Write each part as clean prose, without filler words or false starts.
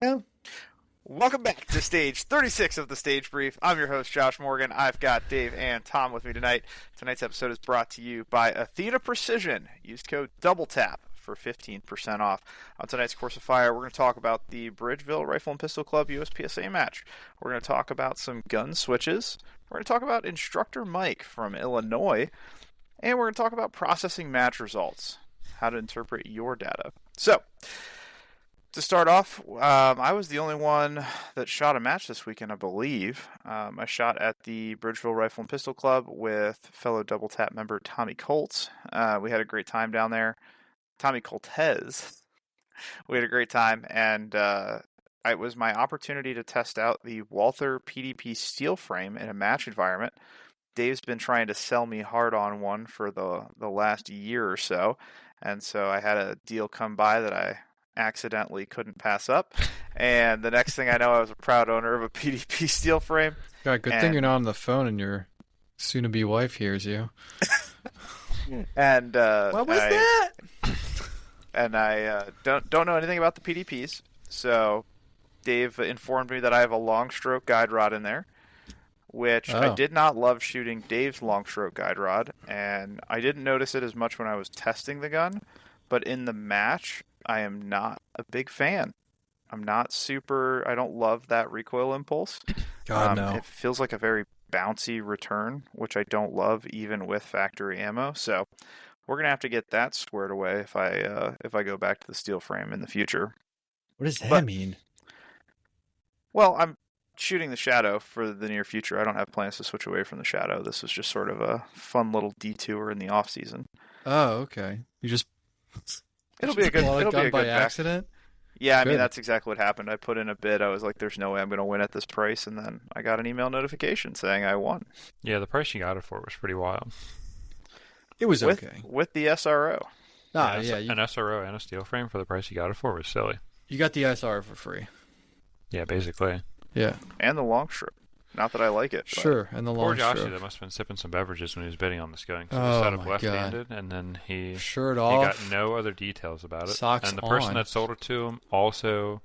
Yeah. Welcome back to stage 36 of the Stage Brief. I'm your host, Josh Morgan. I've got Dave and Tom with me tonight. Tonight's episode is brought to you by Athena Precision. Use code DOUBLETAP for 15% off. On tonight's Course of Fire, we're going to talk about the Bridgeville Rifle and Pistol Club USPSA match. We're going to talk about some gun switches. We're going to talk about Instructor Mike from Illinois. And we're going to talk about processing match results, how to interpret your data. So, to start off, I was the only one that shot a match this weekend, I believe. I shot at the Bridgeville Rifle and Pistol Club with fellow Double Tap member Tommy Colts. We had a great time down there. Tommy Coltez. We had a great time, and it was my opportunity to test out the Walther PDP steel frame in a match environment. Dave's been trying to sell me hard on one for the last year or so, and so I had a deal come by that I accidentally couldn't pass up, and the next thing I know, I was a proud owner of a PDP steel frame. God, good thing you're not on the phone and your soon-to-be wife hears you. And What was that? And I don't know anything about the PDPs, so Dave informed me that I have a long stroke guide rod in there, which I did not love shooting Dave's long stroke guide rod, and I didn't notice it as much when I was testing the gun, but in the match, I am not a big fan. I don't love that recoil impulse. God, no. It feels like a very bouncy return, which I don't love even with factory ammo. So we're going to have to get that squared away if I go back to the steel frame in the future. What does that mean? Well, I'm shooting the Shadow for the near future. I don't have plans to switch away from the Shadow. This was just sort of a fun little detour in the off season. Oh, okay. You just It'll be a good by back. accident. Yeah, I mean, that's exactly what happened. I put in a bid. I was like, there's no way I'm going to win at this price. And then I got an email notification saying I won. Yeah, the price you got it for was pretty wild. It was okay. With the SRO. An SRO and a steel frame for the price you got it for was silly. You got the SR for free. Yeah, basically. Yeah. And the long stroke. Not that I like it. Sure, and the long stroke. Poor Joshy, that must have been sipping some beverages when he was bidding on this gun. Oh, he set up my left-handed, and then he off. got no other details about it. Socks and the on. person that sold it to him also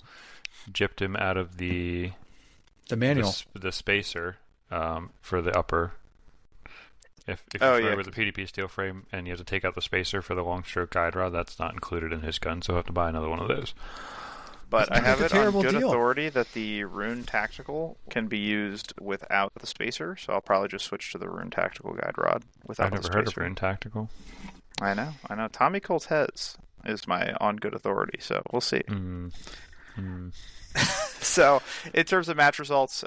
gypped him out of the manual, the spacer for the upper. If you're familiar with the PDP steel frame and you have to take out the spacer for the long stroke guide rod, that's not included in his gun, so he'll have to buy another one of those. But I have it on good authority that the Rune Tactical can be used without the spacer, so I'll probably just switch to the Rune Tactical guide rod without the spacer. I've never heard of Rune Tactical. I know. Tommy Coltez is my on good authority, so we'll see. So, in terms of match results,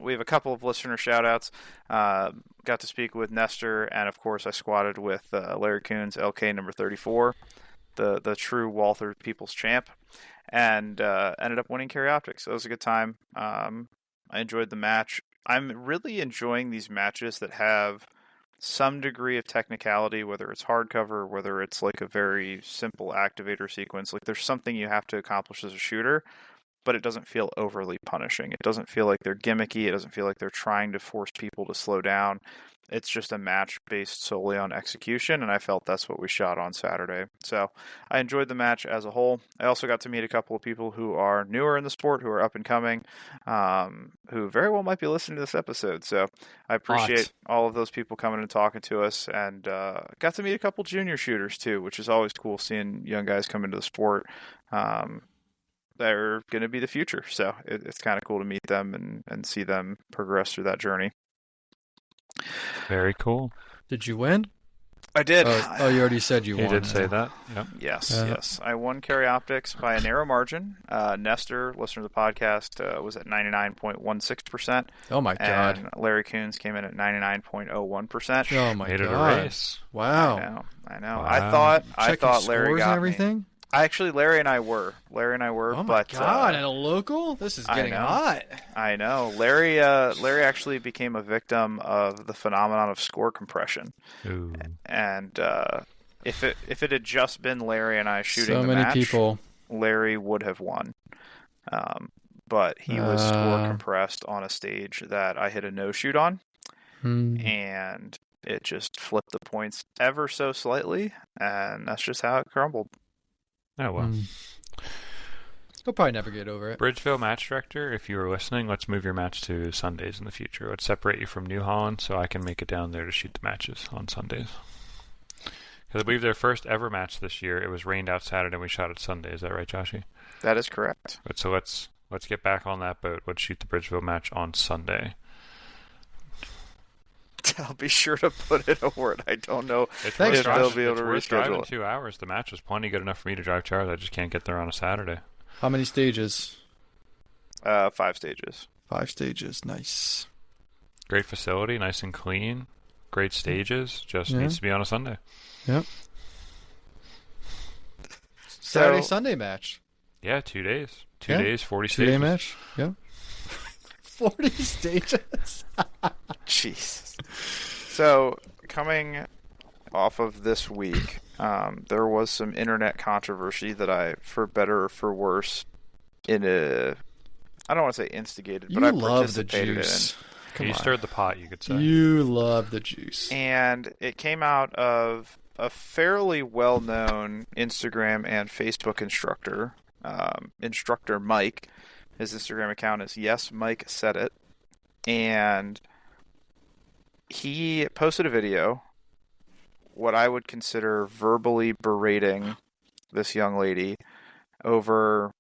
we have a couple of listener shout-outs. Got to speak with Nestor, and of course I squatted with Larry Coons, LK number 34, the true Walther People's Champ, and ended up winning Carry Optics. So it was a good time. I enjoyed the match. I'm really enjoying these matches that have some degree of technicality, whether it's hardcover, whether it's like a very simple activator sequence. Like there's something you have to accomplish as a shooter, but it doesn't feel overly punishing. It doesn't feel like they're gimmicky. It doesn't feel like they're trying to force people to slow down. It's just a match based solely on execution, and I felt that's what we shot on Saturday. So I enjoyed the match as a whole. I also got to meet a couple of people who are newer in the sport, who are up and coming, who very well might be listening to this episode. So I appreciate all of those people coming and talking to us, and got to meet a couple junior shooters too, which is always cool seeing young guys come into the sport. They're going to be the future, so it's kind of cool to meet them and see them progress through that journey. Very cool. Did you win? I did. Oh, you already said you won. You did say that. Yep. Yes. I won Carry Optics by a narrow margin. Nestor, listener to the podcast, was at 99.16%. Oh, my God. And Larry Coons came in at 99.01%. Oh, my Made God. it a race. Wow. I know. Wow. I thought Larry got and everything? me. Actually, Larry and I were. Oh my God! At a local, this is getting hot. I know. Larry actually became a victim of the phenomenon of score compression. Ooh. And if it had just been Larry and I shooting the match, people, Larry would have won. But he was score compressed on a stage that I hit a no shoot on, and it just flipped the points ever so slightly, and that's just how it crumbled. Oh, well. He'll probably never get over it. Bridgeville match director, if you are listening, let's move your match to Sundays in the future. Let's separate you from New Holland so I can make it down there to shoot the matches on Sundays. Because I believe their first ever match this year, it was rained out Saturday and we shot it Sunday. Is that right, Joshy? That is correct. But so let's get back on that boat. Let's shoot the Bridgeville match on Sunday. I'll be sure to put in a word. I don't know if they'll be able to reschedule it. 2 hours. The match was plenty good enough for me to drive Charles. I just can't get there on a Saturday. How many stages? 5 stages. 5 stages. Nice. Great facility, nice and clean. Great stages. Just needs to be on a Sunday. Yep. Saturday, Sunday match. Yeah, 2 days. 2 days, 40 stages. 2-day match. Yeah. 40 stages. Jeez. So, coming off of this week, there was some internet controversy that I, for better or for worse, I don't want to say instigated, but I participated in. You stirred the pot, you could say. You love the juice. And it came out of a fairly well-known Instagram and Facebook instructor, Instructor Mike. His Instagram account is Yes Mike Said It. And he posted a video, what I would consider verbally berating this young lady over,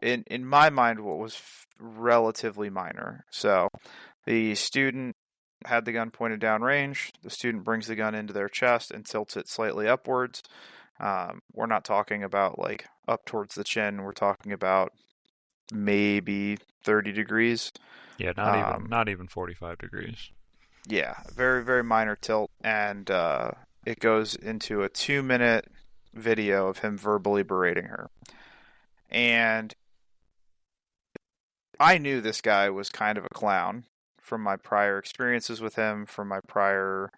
in my mind, what was relatively minor. So the student had the gun pointed downrange. The student brings the gun into their chest and tilts it slightly upwards. We're not talking about like up towards the chin. We're talking about maybe 30 degrees. Yeah, not even 45 degrees. Yeah, very, very minor tilt. And it goes into a 2-minute video of him verbally berating her. And I knew this guy was kind of a clown from my prior experiences with him, from my prior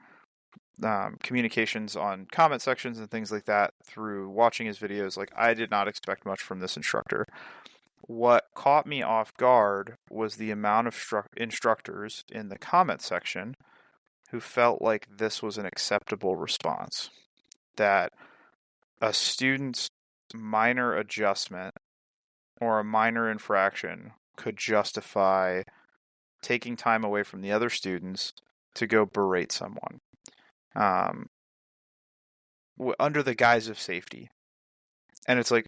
communications on comment sections and things like that through watching his videos. Like, I did not expect much from this instructor. What caught me off guard was the amount of instructors in the comment section who felt like this was an acceptable response. That a student's minor adjustment or a minor infraction could justify taking time away from the other students to go berate someone. Under the guise of safety. And it's like,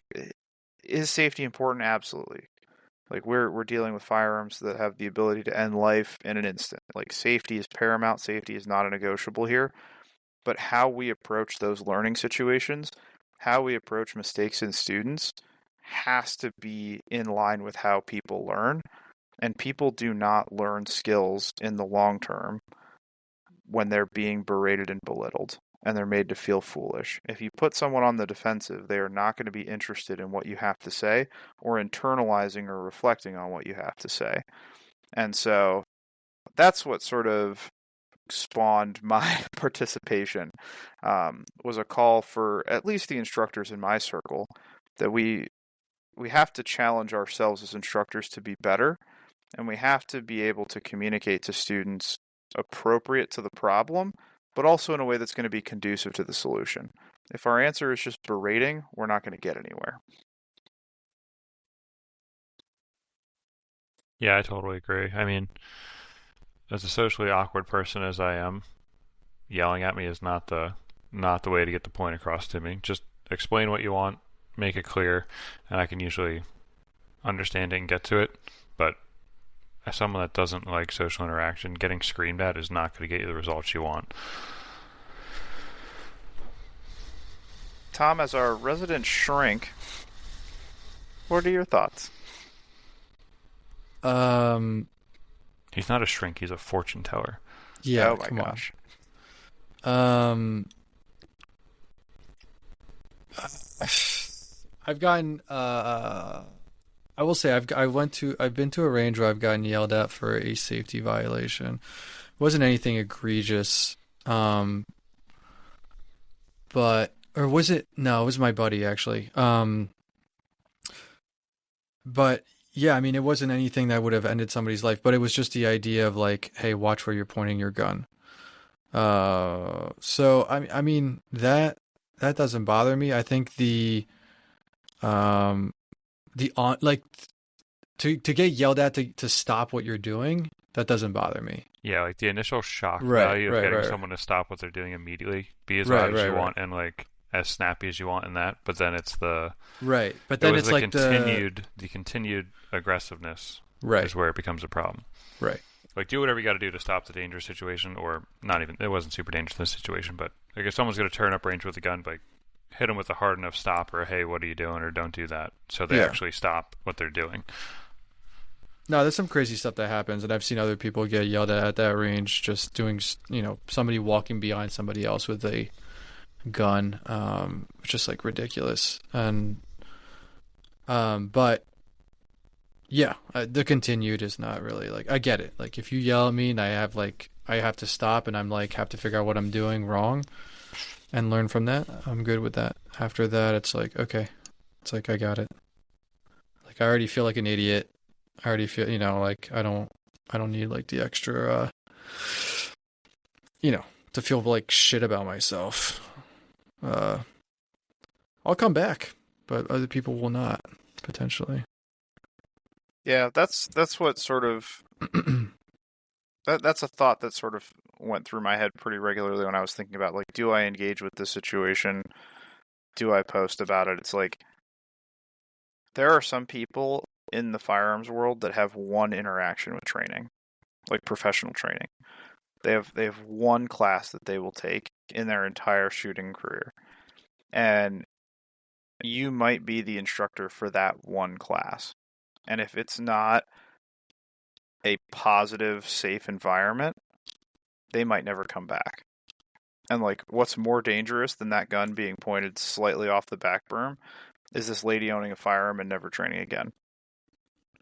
is safety important? Absolutely. Like, we're dealing with firearms that have the ability to end life in an instant. Like, safety is paramount. Safety is not a negotiable here. But how we approach those learning situations, how we approach mistakes in students, has to be in line with how people learn. And people do not learn skills in the long term when they're being berated and belittled and they're made to feel foolish. If you put someone on the defensive, they are not going to be interested in what you have to say or internalizing or reflecting on what you have to say. And so that's what sort of spawned my participation, was a call for at least the instructors in my circle that we have to challenge ourselves as instructors to be better, and we have to be able to communicate to students appropriate to the problem, but also in a way that's going to be conducive to the solution. If our answer is just berating, we're not going to get anywhere. Yeah, I totally agree. I mean, as a socially awkward person as I am, yelling at me is not the way to get the point across to me. Just explain what you want, make it clear, and I can usually understand it and get to it. But as someone that doesn't like social interaction, getting screamed at is not going to get you the results you want. Tom, as our resident shrink, what are your thoughts? He's not a shrink, he's a fortune teller. Yeah, oh my gosh. I've gotten I will say I've been to a range where I've gotten yelled at for a safety violation. It wasn't anything egregious. But or was it? No, it was my buddy actually. But yeah, I mean, it wasn't anything that would have ended somebody's life, but it was just the idea of like, hey, watch where you're pointing your gun. So I mean that doesn't bother me. I think the like to get yelled at to stop what you're doing, that doesn't bother me. Yeah, like the initial shock Right, value of right, getting right. someone to stop what they're doing immediately, be as Right, loud as you right, right. want and like as snappy as you want in that, but then it's the Right, but it then was it's the like continued aggressiveness right, is where it becomes a problem. right. Like, do whatever you got to do to stop the dangerous situation, or not even. It wasn't super dangerous in this situation, but like if someone's going to turn up range with a gun, like hit them with a hard enough stop, or hey, what are you doing, or don't do that, so they Yeah. actually stop what they're doing. No, there's some crazy stuff that happens, and I've seen other people get yelled at that range just doing, somebody walking behind somebody else with a gun, just like ridiculous. And, but yeah, the continued is not really like, I get it. Like if you yell at me and I have to stop and I'm like, have to figure out what I'm doing wrong and learn from that, I'm good with that. After that, it's like, okay, it's like, I got it. Like I already feel like an idiot. I already feel, like I don't need like the extra, to feel like shit about myself. I'll come back, but other people will not, potentially. Yeah, that's what sort of that's a thought that sort of went through my head pretty regularly when I was thinking about like, do I engage with this situation? Do I post about it? It's like there are some people in the firearms world that have one interaction with training, like professional training. They have one class that they will take in their entire shooting career. And you might be the instructor for that one class. And if it's not a positive, safe environment, they might never come back. And like, what's more dangerous than that gun being pointed slightly off the back berm is this lady owning a firearm and never training again.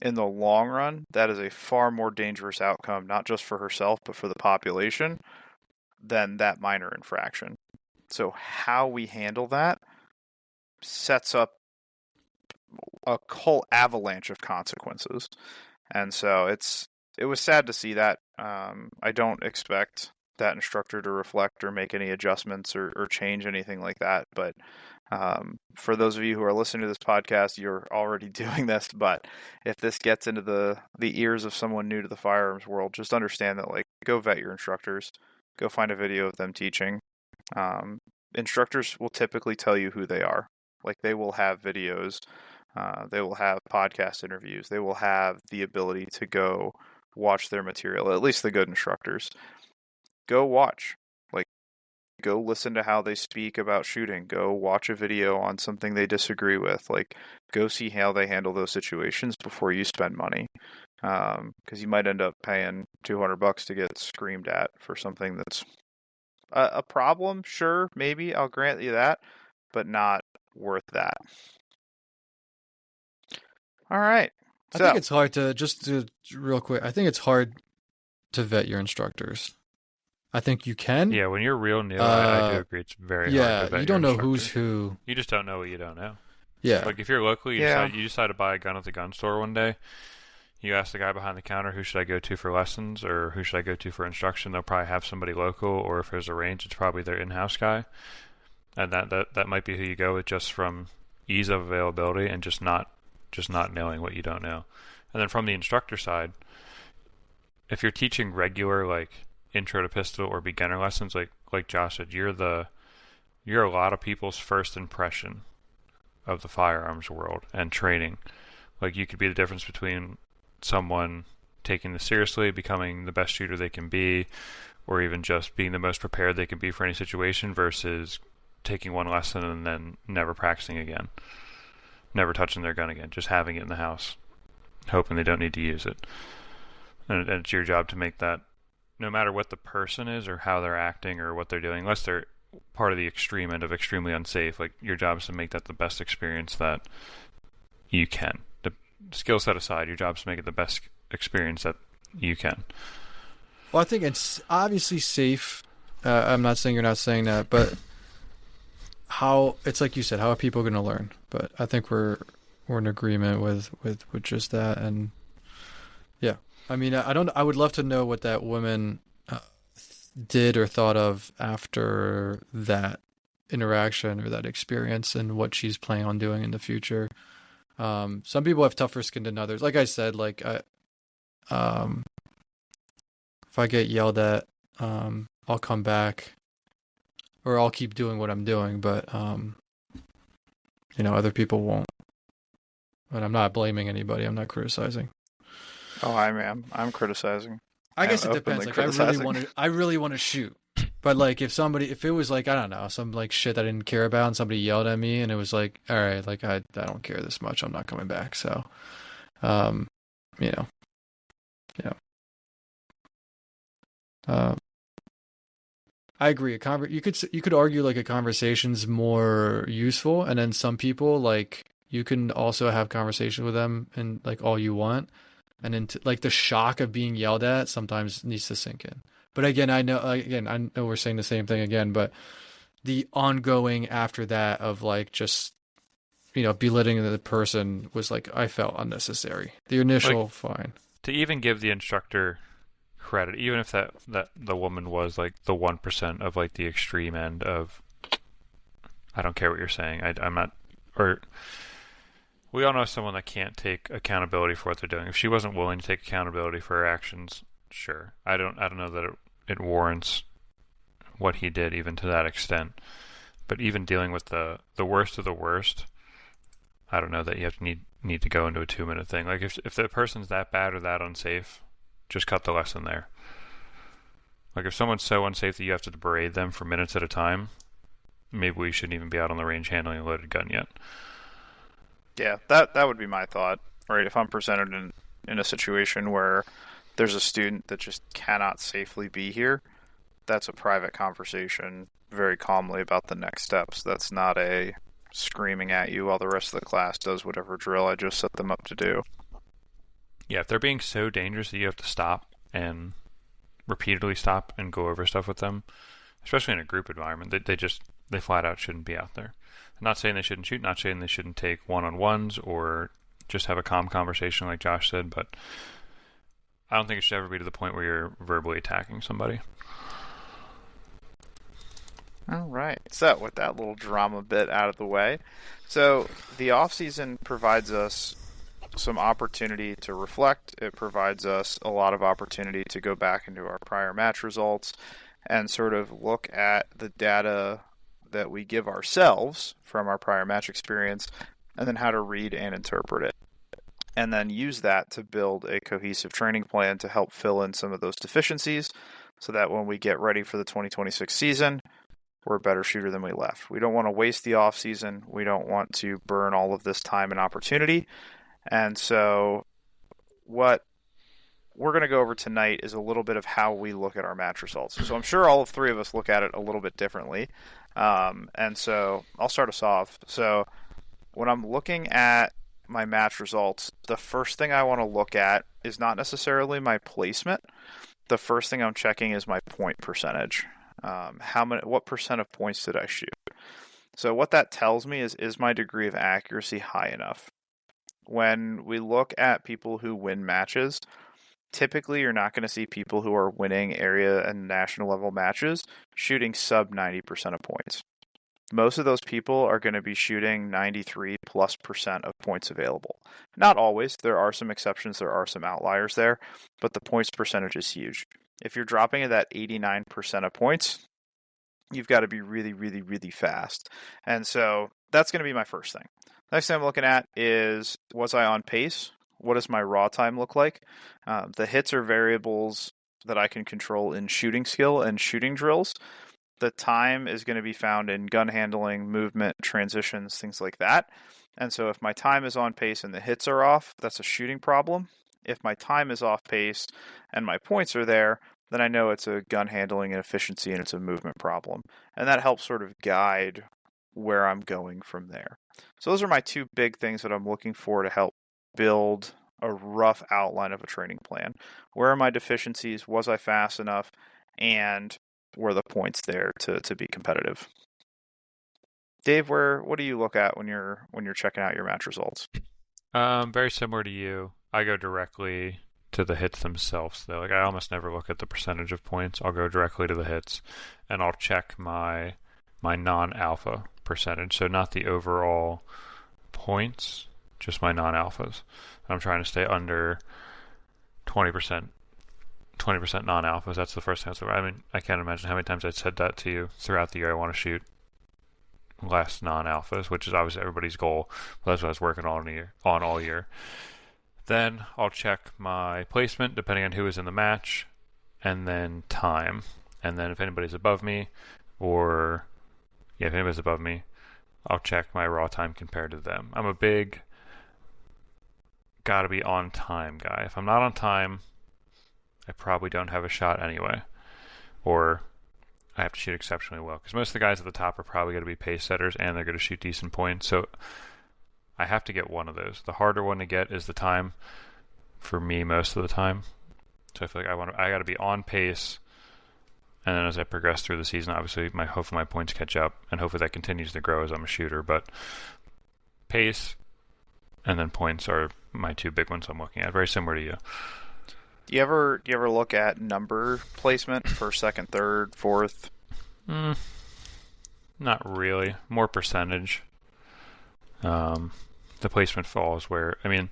In the long run, that is a far more dangerous outcome, not just for herself, but for the population, than that minor infraction. So how we handle that sets up a whole avalanche of consequences. And so it was sad to see that. I don't expect that instructor to reflect or make any adjustments or change anything like that. But for those of you who are listening to this podcast, you're already doing this. But if this gets into the ears of someone new to the firearms world, just understand that, like, go vet your instructors. Go find a video of them teaching. Instructors will typically tell you who they are. Like, they will have videos. They will have podcast interviews. They will have the ability to go watch their material, at least the good instructors. Go watch. Like, go listen to how they speak about shooting. Go watch a video on something they disagree with. Like, go see how they handle those situations before you spend money. Because you might end up paying $200 to get screamed at for something that's a problem. Sure, maybe, I'll grant you that, but not worth that. All right. I think it's hard real quick, I think it's hard to vet your instructors. I think you can. Yeah, when you're real new, I do agree. It's very hard to vet you don't your know who's instructors. who. You just don't know what you don't know. Yeah. Like if you're local, you decide to buy a gun at the gun store one day. You ask the guy behind the counter, who should I go to for lessons or who should I go to for instruction? They'll probably have somebody local, or if there's a range, it's probably their in-house guy. And that might be who you go with just from ease of availability and just not knowing what you don't know. And then from the instructor side, if you're teaching regular like intro to pistol or beginner lessons, like Josh said, you're a lot of people's first impression of the firearms world and training. Like you could be the difference between someone taking this seriously, becoming the best shooter they can be, or even just being the most prepared they can be for any situation versus taking one lesson and then never practicing again, never touching their gun again, just having it in the house, hoping they don't need to use it. And it's your job to make that, no matter what the person is or how they're acting or what they're doing, unless they're part of the extreme end of extremely unsafe, like your job is to make that the best experience that you can. The skill set aside, your job is to make it the best experience that you can. Well, I think it's obviously safe. I'm not saying you're not saying that, but it's like you said, how are people going to learn? But I think we're in agreement with just that. And yeah, I mean, I would love to know what that woman did or thought of after that interaction or that experience and what she's planning on doing in the future. Some people have tougher skin than others. Like I said, like if I get yelled at, I'll come back, or I'll keep doing what I'm doing. But other people won't. And I'm not blaming anybody. I'm not criticizing. Oh, I'm criticizing. I guess it depends. Like I really want to shoot. But like if it was like, I don't know, some like shit I didn't care about and somebody yelled at me and it was like, all right, like I don't care this much. I'm not coming back. So, yeah. I agree. You could argue like a conversation's more useful, and then some people like you can also have conversation with them and like all you want, and then like the shock of being yelled at sometimes needs to sink in. But again, I know we're saying the same thing again, but the ongoing after that of like just belittling the person was like I felt unnecessary. The initial fine. To even give the instructor credit, even if that the woman was like the 1% of like the extreme end of I don't care what you're saying. I'm not, or we all know someone that can't take accountability for what they're doing. If she wasn't willing to take accountability for her actions, sure. I don't know that it warrants what he did even to that extent. But even dealing with the worst of the worst, I don't know that you have to need to go into a 2-minute thing. Like if the person's that bad or that unsafe, just cut the lesson there. Like if someone's so unsafe that you have to berate them for minutes at a time, maybe we shouldn't even be out on the range handling a loaded gun yet. Yeah, that would be my thought. Right, if I'm presented in a situation where there's a student that just cannot safely be here, that's a private conversation very calmly about the next steps. That's not a screaming at you while the rest of the class does whatever drill I just set them up to do. Yeah, if they're being so dangerous that you have to stop and repeatedly stop and go over stuff with them, especially in a group environment, they flat out shouldn't be out there. I'm not saying they shouldn't shoot, not saying they shouldn't take one-on-ones or just have a calm conversation like Josh said, but I don't think it should ever be to the point where you're verbally attacking somebody. All right. So with that little drama bit out of the way, so the off-season provides us some opportunity to reflect. It provides us a lot of opportunity to go back into our prior match results and sort of look at the data that we give ourselves from our prior match experience and then how to read and interpret it. And then use that to build a cohesive training plan to help fill in some of those deficiencies so that when we get ready for the 2026 season, we're a better shooter than we left. We don't want to waste the off season. We don't want to burn all of this time and opportunity. And so what we're going to go over tonight is a little bit of how we look at our match results. So I'm sure all of three of us look at it a little bit differently. And so I'll start us off. So when I'm looking at my match results, the first thing I want to look at is not necessarily my placement. The first thing I'm checking is my point percentage. What percent of points did I shoot? So what that tells me is my degree of accuracy high enough? When we look at people who win matches, typically you're not going to see people who are winning area and national level matches shooting sub 90% of points. Most of those people are going to be shooting 93+% of points available. Not always. There are some exceptions. There are some outliers there, but the points percentage is huge. If you're dropping at that 89% of points, you've got to be really, really, really fast. And so that's going to be my first thing. Next thing I'm looking at is, was I on pace? What does my raw time look like? The hits are variables that I can control in shooting skill and shooting drills. The time is going to be found in gun handling, movement, transitions, things like that. And so if my time is on pace and the hits are off, that's a shooting problem. If my time is off pace and my points are there, then I know it's a gun handling and efficiency and it's a movement problem. And that helps sort of guide where I'm going from there. So those are my two big things that I'm looking for to help build a rough outline of a training plan. Where are my deficiencies? Was I fast enough? And were the points there to be competitive? Dave, what do you look at when you're checking out your match results? Very similar to you. I go directly to the hits themselves, though. Like I almost never look at the percentage of points. I'll go directly to the hits, and I'll check my non-alpha percentage. So not the overall points, just my non-alphas. I'm trying to stay under 20% non-alphas. That's the first thing. I mean, I can't imagine how many times I'd said that to you throughout the year. I want to shoot less non-alphas, which is obviously everybody's goal. But that's what I was working on all year. Then I'll check my placement depending on who is in the match, and then time. And then if anybody's above me, if anybody's above me, I'll check my raw time compared to them. I'm a big gotta be on time guy. If I'm not on time, I probably don't have a shot anyway. Or I have to shoot exceptionally well. Because most of the guys at the top are probably going to be pace setters and they're going to shoot decent points. So I have to get one of those. The harder one to get is the time for me most of the time. So I feel like I got to be on pace. And then as I progress through the season, obviously hopefully my points catch up. And hopefully that continues to grow as I'm a shooter. But pace and then points are my two big ones I'm looking at. Very similar to you. Do you ever look at number placement for second, third, fourth? Not really. More percentage. The placement falls where, I mean,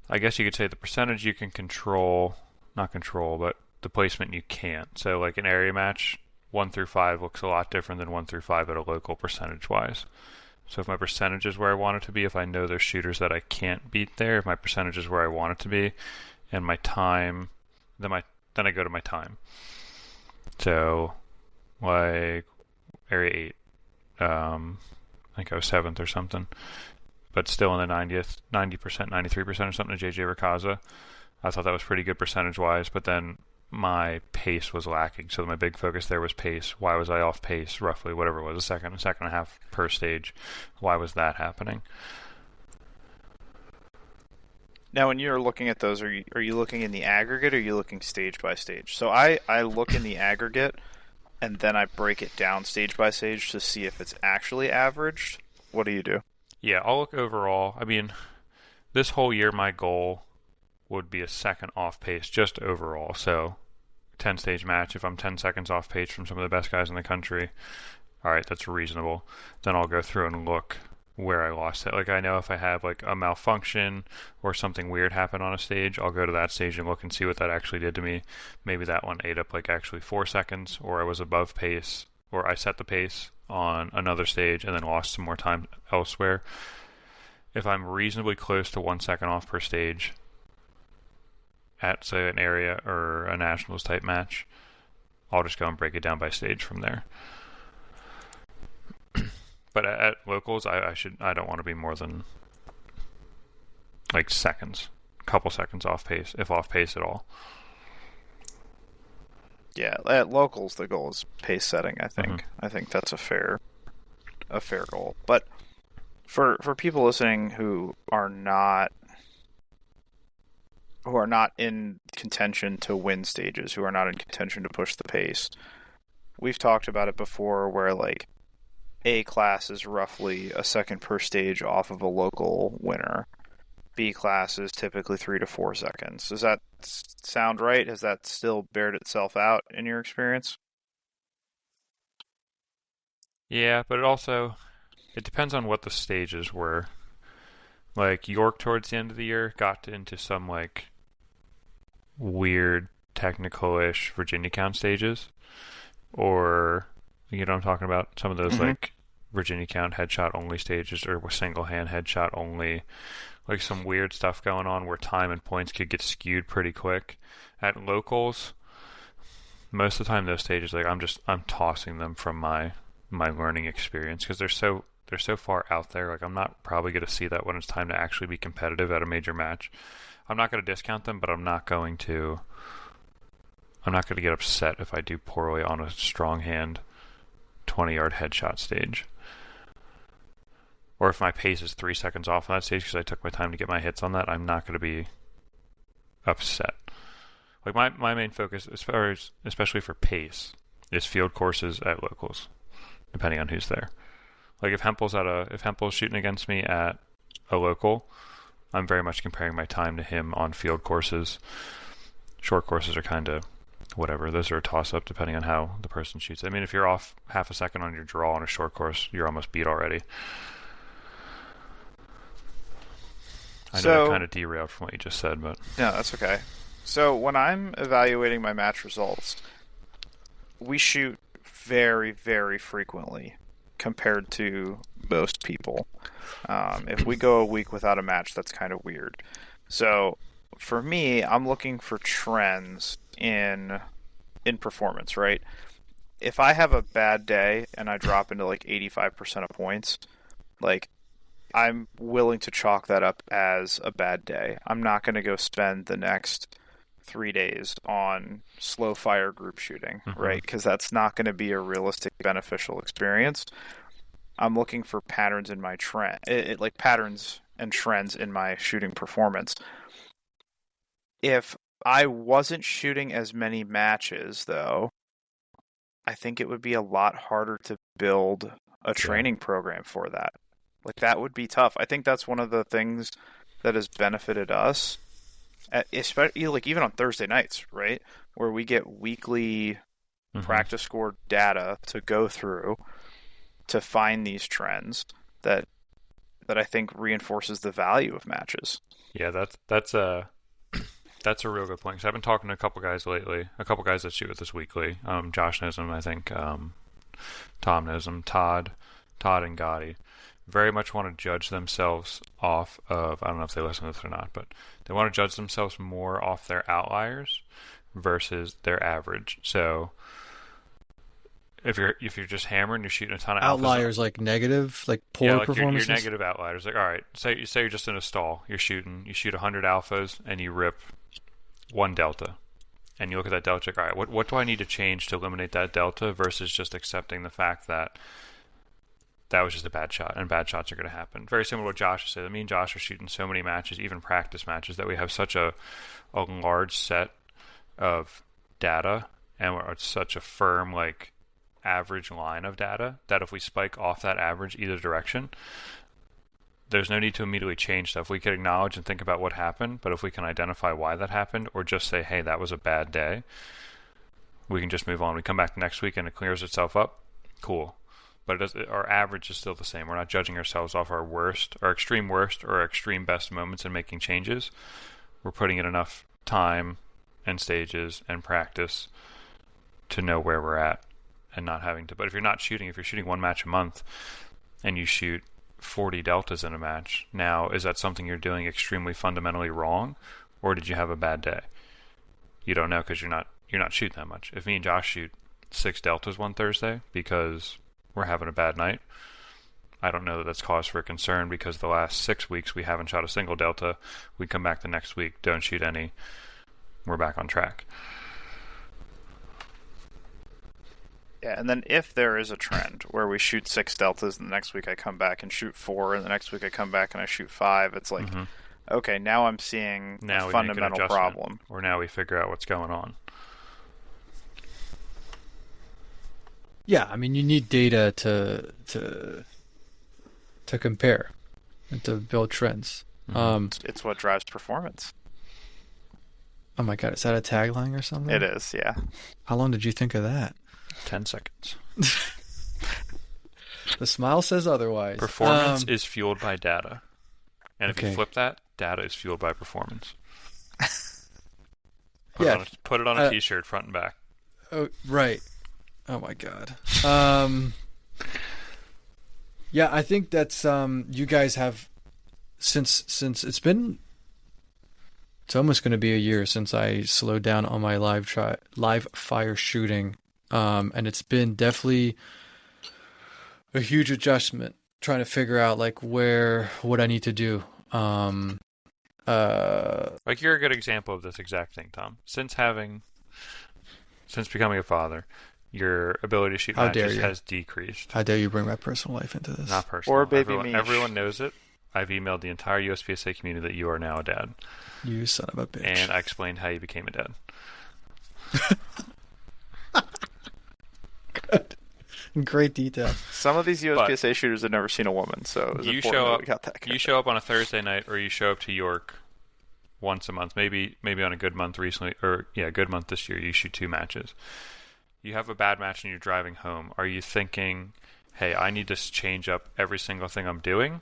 I guess you could say the percentage you can control, not control, but the placement you can't. So like an area match, 1 through 5 looks a lot different than 1 through 5 at a local percentage-wise. So if my percentage is where I want it to be, if I know there's shooters that I can't beat there, if my percentage is where I want it to be, and my time, then I go to my time. So, like area 8, I think I was 7th or something, but still in the 90%, 93% or something to JJ Rakaza. I thought that was pretty good percentage-wise, but then my pace was lacking, so my big focus there was pace. Why was I off pace, roughly, whatever it was, a second and a half per stage? Why was that happening? Now, when you're looking at those, are you looking in the aggregate, or are you looking stage by stage? So I look in the aggregate, and then I break it down stage by stage to see if it's actually averaged. What do you do? Yeah, I'll look overall. I mean, this whole year my goal would be a second off pace just overall. So 10 stage match, if I'm 10 seconds off pace from some of the best guys in the country, all right, that's reasonable. Then I'll go through and look where I lost it. Like I know if I have like a malfunction or something weird happen on a stage, I'll go to that stage and look and see what that actually did to me. Maybe that one ate up like actually 4 seconds, or I was above pace, or I set the pace on another stage and then lost some more time elsewhere. If I'm reasonably close to 1 second off per stage at, say, an area or a nationals type match, I'll just go and break it down by stage from there. But at locals, I don't want to be more than like seconds, a couple seconds off pace, if off pace at all. Yeah, at locals the goal is pace setting. I think I think that's a fair goal. But for people listening who are not in contention to win stages, who are not in contention to push the pace, we've talked about it before, where like A class is roughly a second per stage off of a local winner. B class is typically 3 to 4 seconds. Does that sound right? Has that still bared itself out in your experience? Yeah, but it depends on what the stages were. Like York towards the end of the year got into some like weird technical-ish Virginia count stages, or you know what I'm talking about? Some of those like Virginia count headshot only stages, or single hand headshot only, like some weird stuff going on where time and points could get skewed pretty quick. At locals, most of the time those stages, like I'm tossing them from my learning experience, because they're so far out there. Like I'm not probably going to see that when it's time to actually be competitive at a major match. I'm not going to discount them, but I'm not going to get upset if I do poorly on a strong hand 20-yard headshot stage. Or if my pace is 3 seconds off on that stage because I took my time to get my hits on that, I'm not going to be upset. Like my main focus, especially for pace, is field courses at locals, depending on who's there. Like if Hempel's shooting against me at a local, I'm very much comparing my time to him on field courses. Short courses are kind of whatever. Those are a toss-up depending on how the person shoots. I mean, if you're off half a second on your draw on a short course, you're almost beat already. I know I kind of derailed from what you just said, but no, that's okay. So when I'm evaluating my match results, we shoot very, very frequently compared to most people. If we go a week without a match, that's kind of weird. So for me, I'm looking for trends in performance, right? If I have a bad day and I drop into like 85% of points, like I'm willing to chalk that up as a bad day. I'm not going to go spend the next 3 days on slow fire group shooting, right? Because that's not going to be a realistic, beneficial experience. I'm looking for patterns in my trend, like patterns and trends in my shooting performance. If I wasn't shooting as many matches, though, I think it would be a lot harder to build a training program for that. Like, that would be tough. I think that's one of the things that has benefited us, especially like even on Thursday nights, right? Where we get weekly practice score data to go through to find these trends that I think reinforces the value of matches. Yeah, that's a real good point. Because I've been talking to a couple guys lately, a couple guys that shoot with us weekly. Josh knows them, I think. Tom knows them. Todd, and Gotti very much want to judge themselves off of, I don't know if they listen to this or not, but they want to judge themselves more off their outliers versus their average. So if you're just hammering, you're shooting a ton of outliers, like negative, like poor performances. Your negative outliers. Like, all right, say you're just in a stall. You shoot 100 alphas and you rip 1 delta, and you look at that delta. Like, all right, what do I need to change to eliminate that delta versus just accepting the fact that was just a bad shot, and bad shots are going to happen. Very similar to what Josh said. Me and Josh are shooting so many matches, even practice matches, that we have such a large set of data, and we're such a firm like average line of data that if we spike off that average either direction, there's no need to immediately change stuff. We can acknowledge and think about what happened, but if we can identify why that happened, or just say, hey, that was a bad day, we can just move on. We come back next week and it clears itself up. Cool. But our average is still the same. We're not judging ourselves off our worst, our extreme worst, or our extreme best moments and making changes. We're putting in enough time and stages and practice to know where we're at and not having to. But if you're shooting 1 match a month and you shoot 40 deltas in a match, now is that something you're doing extremely fundamentally wrong, or did you have a bad day? You don't know because you're not shooting that much. If me and Josh shoot 6 deltas one Thursday because we're having a bad night, I don't know that that's cause for concern, because the last 6 weeks we haven't shot a single delta. We come back the next week, don't shoot any, we're back on track. Yeah, and then if there is a trend where we shoot 6 deltas and the next week I come back and shoot 4, and the next week I come back and I shoot 5, it's like, okay, now I'm seeing a fundamental problem. Or now we figure out what's going on. Yeah, I mean, you need data to compare and to build trends. It's what drives performance. Oh my god, is that a tagline or something? It is, yeah. How long did you think of that? 10 seconds. The smile says otherwise. Performance is fueled by data. And if Okay. you flip that, data is fueled by performance. Yeah. Put it on a t-shirt, front and back. Oh, right. Oh my god. Yeah, I think that's you guys have since it's almost going to be a year since I slowed down on my live fire shooting, and it's been definitely a huge adjustment trying to figure out like what I need to do. Like, you're a good example of this exact thing, Tom. Since becoming a father, your ability to shoot matches has decreased. How dare you bring my personal life into this? Not personal. Or baby me. Everyone knows it. I've emailed the entire USPSA community that you are now a dad. You son of a bitch. And I explained how you became a dad. Good. In great detail. Some of these USPSA shooters have never seen a woman, so it was important that we got that. You show up on a Thursday night, or you show up to York once a month, maybe on a good month recently, or a good month this year, you shoot 2 matches. You have a bad match and you're driving home. Are you thinking, hey, I need to change up every single thing I'm doing?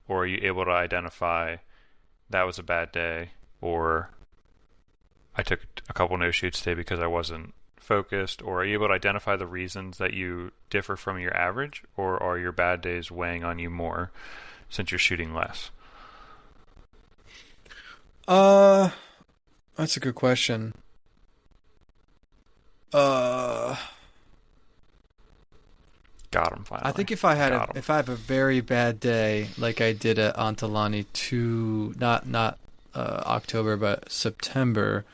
Or are you able to identify, that was a bad day, or I took a couple no shoots today because I wasn't focused, or are you able to identify the reasons that you differ from your average, or are your bad days weighing on you more since you're shooting less? That's a good question. Uh, Got him finally. I think if I had Got 'em. if I have a very bad day, like I did at Antolani not October but September,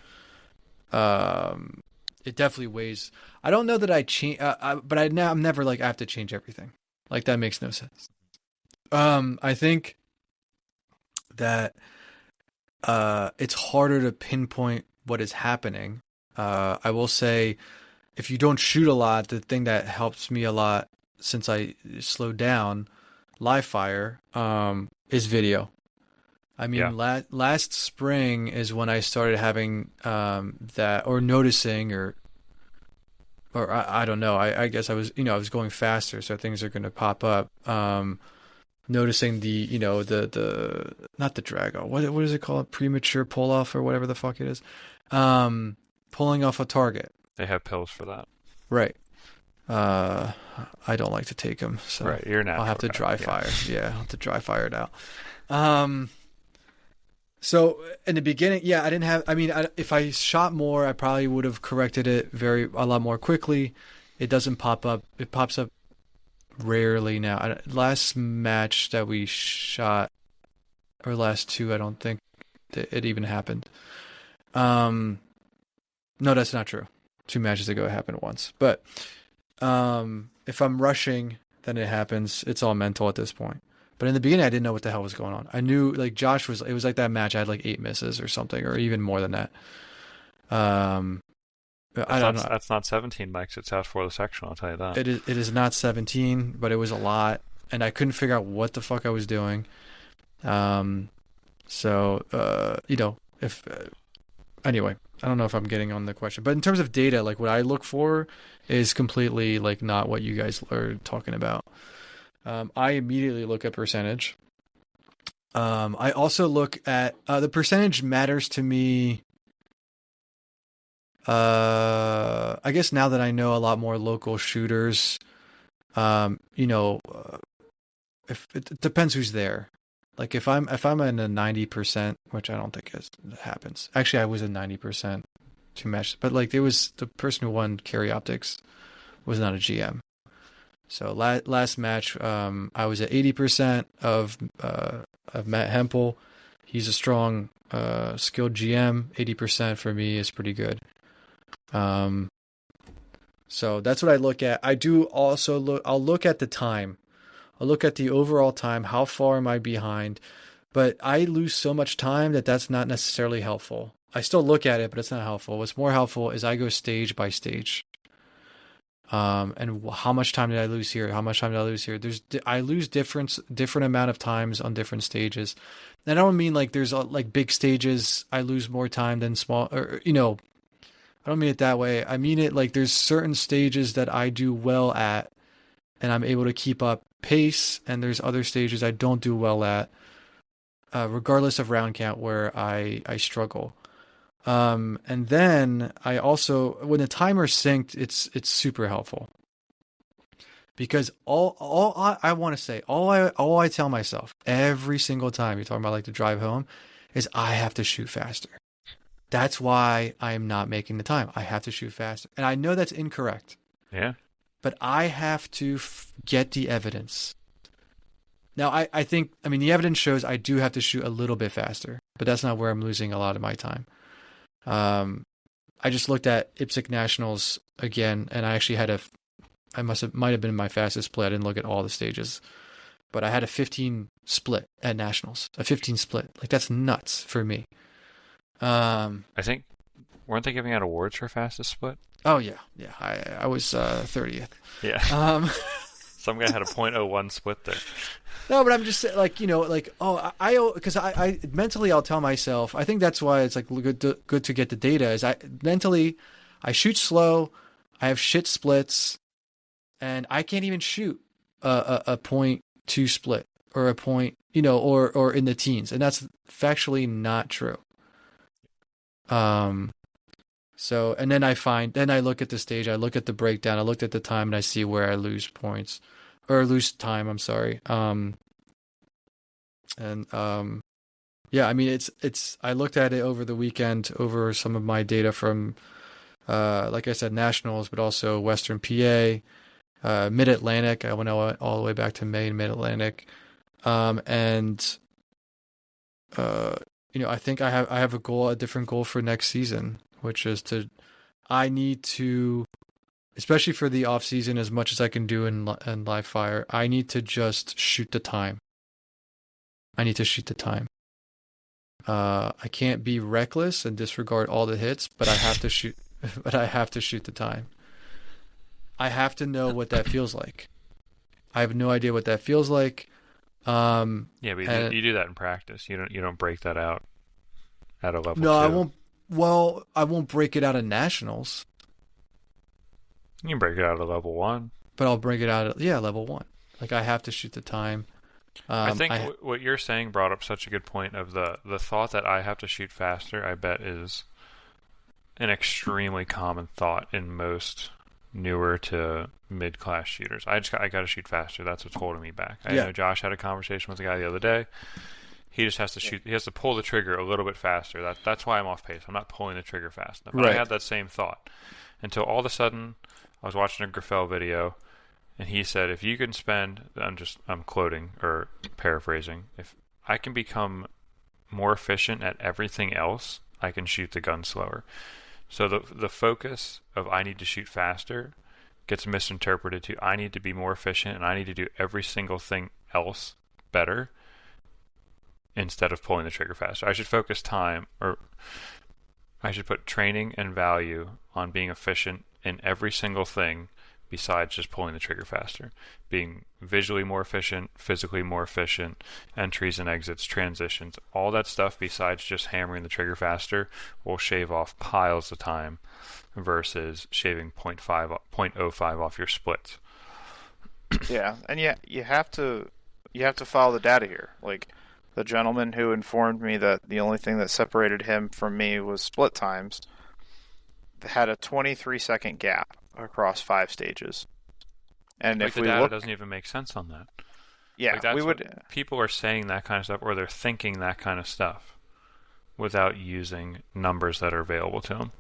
it definitely weighs. I don't know that I change, but I'm never like I have to change everything. Like that makes no sense. I think that it's harder to pinpoint what is happening. I will say, if you don't shoot a lot, the thing that helps me a lot since I slowed down live fire is video. I mean, Yeah. last spring is when I started having that, or noticing, or I don't know. I guess I was going faster, so things are going to pop up. Noticing the not the drag off. What is it called? Premature pull off or whatever the fuck it is. Pulling off a target. They have pills for that. Right. I don't like to take them, so Right, you're a natural I'll have to guy. dry Yeah. fire. Yeah, I'll have to dry fire it out. So in the beginning, yeah, I didn't have. I mean, if I shot more, I probably would have corrected it a lot more quickly. It doesn't pop up. It pops up rarely now. Last match that we shot, or last two, I don't think it even happened. No, that's not true. 2 matches ago, it happened once. But if I'm rushing, then it happens. It's all mental at this point. But in the beginning, I didn't know what the hell was going on. I knew, like, it was like that match. I had like 8 misses or something, or even more than that. I don't know. That's not 17 mics. It's out for the section. I'll tell you that. It is not 17, but it was a lot, and I couldn't figure out what the fuck I was doing. If anyway, I don't know if I'm getting on the question, but in terms of data, like what I look for is completely like not what you guys are talking about. I immediately look at percentage. I also look at the percentage matters to me. I guess now that I know a lot more local shooters, if it depends who's there. Like if I'm in a 90%, which I don't think happens. Actually, I was at 90% 2 matches, but like there was the person who won Carry Optics was not a GM. So last match, I was at 80% of Matt Hempel. He's a strong, skilled GM. 80% for me is pretty good. So that's what I look at. I do also I'll look at the time. I'll look at the overall time. How far am I behind? But I lose so much time that's not necessarily helpful. I still look at it, but it's not helpful. What's more helpful is I go stage by stage. And how much time did I lose here? How much time did I lose here? I lose different amount of times on different stages. And I don't mean like there's like big stages I lose more time than small, or I don't mean it that way. I mean it like there's certain stages that I do well at and I'm able to keep up pace, and there's other stages I don't do well at, regardless of round count, where I struggle. And then I also, when the timer's synced, it's super helpful, because all I want to say, all I tell myself every single time you're talking about like the drive home is I have to shoot faster. That's why I am not making the time. I have to shoot faster. And I know that's incorrect. Yeah. But I have to get the evidence. Now, I think, the evidence shows I do have to shoot a little bit faster, but that's not where I'm losing a lot of my time. I just looked at IPSC Nationals again, and I actually might have been my fastest split. I didn't look at all the stages, but I had a 15 split at Nationals, a 15 split. Like, that's nuts for me. I think, weren't they giving out awards for fastest split? Oh yeah. I was 30th. Yeah. Some guy had a .01 split there. No, but I'm just like, because I mentally I'll tell myself, I think that's why it's like good to get the data, is I shoot slow, I have shit splits, and I can't even shoot a .2 split. or a point, or in the teens, and that's factually not true. So, and then I look at the stage, I look at the breakdown, I looked at the time, and I see where I lose points or lose time. I'm sorry. Yeah, I mean, I looked at it over the weekend over some of my data from, like I said, nationals, but also Western PA, Mid-Atlantic. I went all the way back to Maine, Mid-Atlantic. I think I have a different goal for next season, which is I need to, especially for the off season, as much as I can do in live fire, I need to just shoot the time. I can't be reckless and disregard all the hits, but I have to shoot. But I have to shoot the time. I have to know what that feels like. I have no idea what that feels like. Yeah, but you do that in practice. You don't break that out at a level. No, 2. I won't. Well, I won't break it out of nationals. You can break it out at level 1. But I'll break it out at level 1. Like, I have to shoot the time. I think what you're saying brought up such a good point of the thought that I have to shoot faster. I bet is an extremely common thought in most newer to mid-class shooters. I got to shoot faster. That's what's holding me back. I know Josh had a conversation with a guy the other day. He just has to shoot. He has to pull the trigger a little bit faster. That's why I'm off pace. I'm not pulling the trigger fast enough. But I had that same thought until all of a sudden I was watching a Grafel video, and he said, "If you can spend," I'm quoting or paraphrasing, "if I can become more efficient at everything else, I can shoot the gun slower." So the focus of I need to shoot faster gets misinterpreted to I need to be more efficient and I need to do every single thing else better instead of pulling the trigger faster. I should focus time, or I should put training and value on being efficient in every single thing besides just pulling the trigger faster. Being visually more efficient, physically more efficient, entries and exits, transitions, all that stuff besides just hammering the trigger faster will shave off piles of time versus shaving 0.05 off your splits. Yeah, and you have to follow the data here. Like the gentleman who informed me that the only thing that separated him from me was split times had a 23-second gap across 5 stages. And like if the we data look, doesn't even make sense on that. Yeah, like we would. People are saying that kind of stuff, or they're thinking that kind of stuff, without using numbers that are available to them.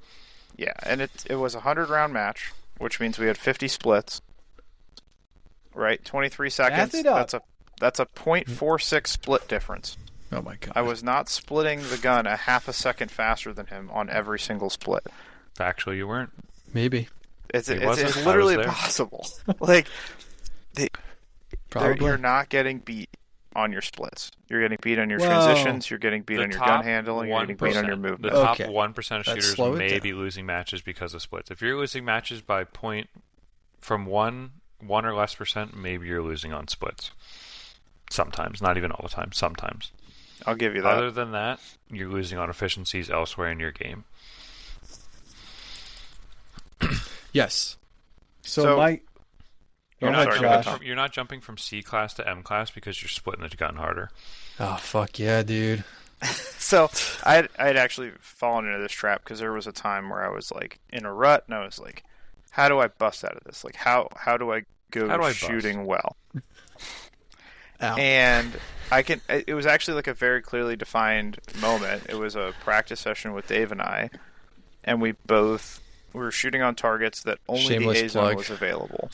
Yeah, and it was a 100-round match, which means we had 50 splits. Right, 23 seconds. That's a 0.46 split difference. Oh my god! I was not splitting the gun a half a second faster than him on every single split. Factually, you weren't. Maybe. It's literally possible. Like, you're not getting beat on your splits. You're getting beat on your transitions. You're getting beat on your gun handling. You're getting beat on your movement. The top 1% of shooters may be losing matches because of splits. If you're losing matches by from 1 or less percent, maybe you're losing on splits. Sometimes, not even all the time. Sometimes. I'll give you that. Other than that, you're losing on efficiencies elsewhere in your game. Yes. So you're not jumping from C class to M class because you're splitting the gun harder. Oh fuck yeah, dude. So I'd actually fallen into this trap because there was a time where I was like in a rut and I was like, how do I bust out of this? Like how do I go shooting well? Ow. And it was actually like a very clearly defined moment. It was a practice session with Dave and I, and we were shooting on targets that only Shameless the A-zone plug. was available.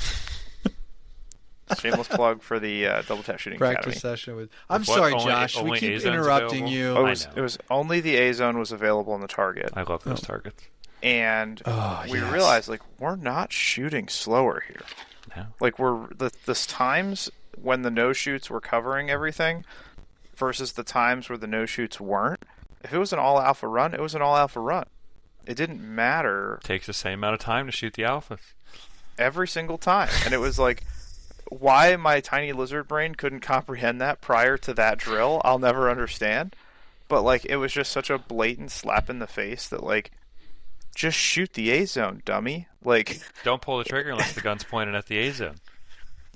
Shameless plug for the Double Tap Shooting Practice Academy. session with. I'm sorry, Josh. We keep interrupting you. It was only the A-zone was available on the target. I love those targets. And we realized, like, we're not shooting slower here. No. Like, the times when the no-shoots were covering everything versus the times where the no-shoots weren't. If it was an all-alpha run, it was an all-alpha run. It didn't matter. Takes the same amount of time to shoot the alphas. Every single time. And it was like, why my tiny lizard brain couldn't comprehend that prior to that drill, I'll never understand. But, like, it was just such a blatant slap in the face that, like, just shoot the A-zone, dummy. Like, don't pull the trigger unless the gun's pointed at the A-zone.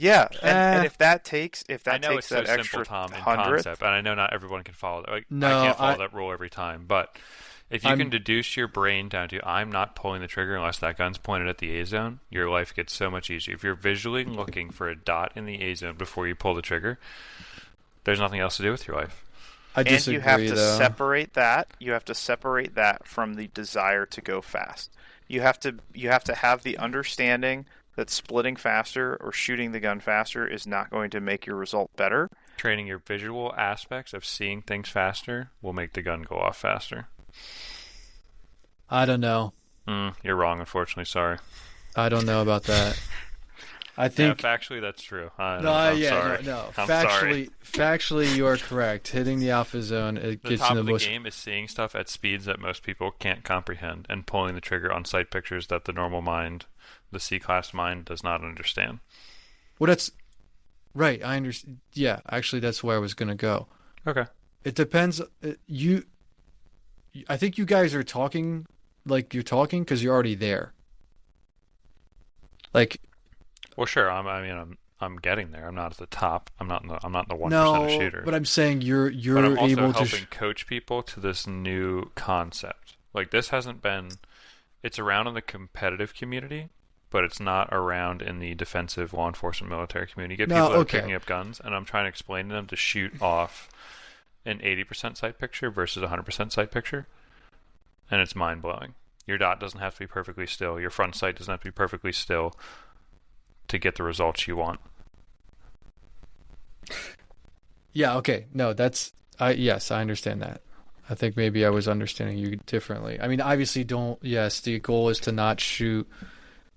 Yeah, and if that takes I know takes it's so that simple, extra Tom, in 100, concept, and I know not everyone can follow that. Like, No, I can't follow that rule every time, but if you I'm- can deduce your brain down to I'm not pulling the trigger unless that gun's pointed at the A zone, your life gets so much easier. If you're visually looking for a dot in the A zone before you pull the trigger, there's nothing else to do with your life. I and disagree, you have to though. separate that. You have to separate that from the desire to go fast. You have to have the understanding that splitting faster or shooting the gun faster is not going to make your result better. Training your visual aspects of seeing things faster will make the gun go off faster. I don't know. You're wrong, unfortunately. Sorry. I don't know about that. I think factually that's true. I'm yeah, sorry. no. I'm sorry. Factually, you are correct. Hitting the alpha zone, it The gets top you of the the most. game is seeing stuff at speeds that most people can't comprehend and pulling the trigger on sight pictures that the normal mind, the C-class mind, does not understand. Well, that's right. I understand. Yeah, actually, that's where I was gonna go. Okay. It depends. I think you guys are talking like you're talking because you're already there. Like, Well, sure. I'm getting there. I'm not at the top. I'm not in the 1% no, of shooter. but I'm saying you're But I'm also able to. helping coach people to this new concept. Like, this hasn't been. It's around in the competitive community, but it's not around in the defensive law enforcement military community. You get No, people that okay. are picking up guns, and I'm trying to explain to them to shoot off an 80% sight picture versus a 100% sight picture, and it's mind blowing. Your dot doesn't have to be perfectly still. Your front sight doesn't have to be perfectly still to get the results you want. Yeah. Okay. No, that's. Yes, I understand that. I think maybe I was understanding you differently. I mean, obviously, don't. Yes, the goal is to not shoot.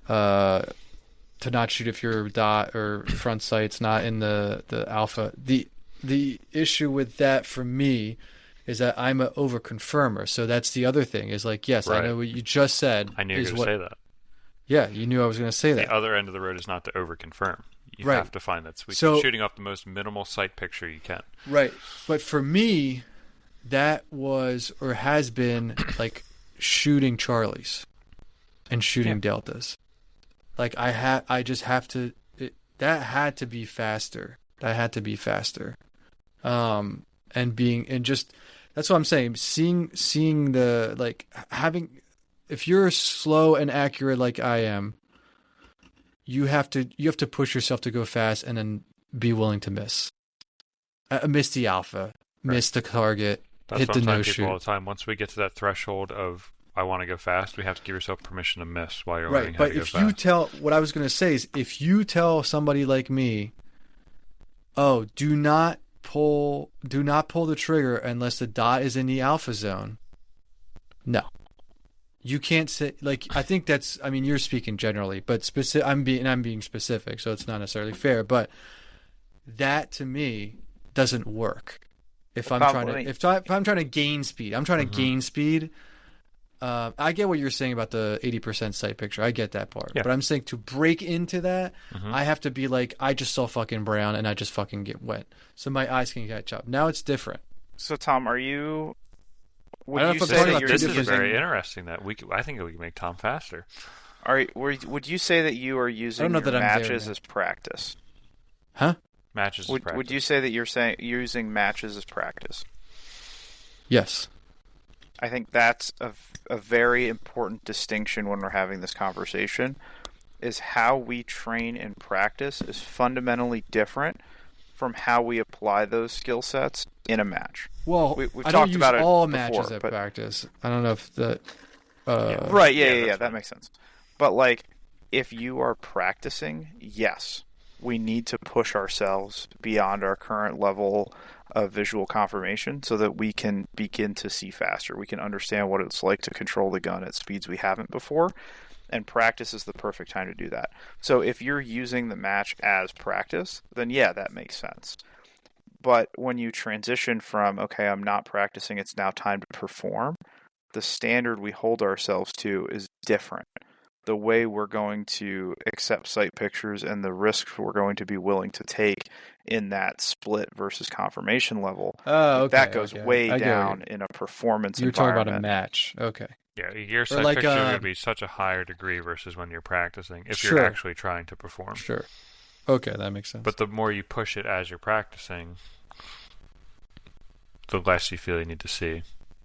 To not shoot if your dot or front sight's not in the alpha. The issue with that for me is that I'm an over confirmer. So that's the other thing. Is like, yes, Right. I know what you just said. I knew you is were going to say that. Yeah, you knew I was going to say that. The other end of the road is not to over confirm. You Right. have to find that sweet So- shooting off the most minimal sight picture you can. Right. But for me, that was or has been like shooting Charlies and shooting Deltas. Like I just have to. That had to be faster. That had to be faster. And just that's what I'm saying. Seeing the like having. If you're slow and accurate like I am, you have to push yourself to go fast and then be willing to miss. Miss the alpha, miss the target, That's hit what the I'm no telling people all shoot. the time. Once we get to that threshold of I want to go fast, we have to give yourself permission to miss while you're Right, learning how but to go if fast. you tell, what I was going to say is, if you tell somebody like me, oh, do not pull the trigger unless the dot is in the alpha zone. No. You can't say, like, I think that's, I mean, you're speaking generally, but I'm being specific, so it's not necessarily fair, but that to me doesn't work. If I'm trying to gain speed, gain speed. I get what you're saying about the 80% sight picture. I get that part. Yeah. But I'm saying to break into that, Mhm. I have to be like, I just saw fucking brown and I just fucking get wet. So my eyes can catch up. Now it's different. So Tom, are you? I Would don't know you if I'm say talking that about you're This is different using? very interesting. That I think we can make Tom faster. Would you say that you are using know your that I'm there matches yet. as practice? Huh? Matches. is practice. Would you say that you're using matches as practice? Yes. I think that's a very important distinction when we're having this conversation, is how we train and practice is fundamentally different from how we apply those skill sets in a match. Well, We've I talked don't use about it all before, matches at but- practice. I don't know if that. Right, yeah, yeah, that's that fine. makes sense. But like, if you are practicing, yes, we need to push ourselves beyond our current level of visual confirmation so that we can begin to see faster. We can understand what it's like to control the gun at speeds we haven't before, and practice is the perfect time to do that. So if you're using the match as practice, then yeah, that makes sense. But when you transition from, okay, I'm not practicing, it's now time to perform, the standard we hold ourselves to is different. The way we're going to accept sight pictures and the risks we're going to be willing to take in that split versus confirmation level, okay, that goes way I get down it. in a performance You're talking environment. about a match. Okay. Yeah, your sight like, picture is going to be such a higher degree versus when you're practicing if Sure. you're actually trying to perform. Sure. Okay, that makes sense. But the more you push it as you're practicing, the less you feel you need to see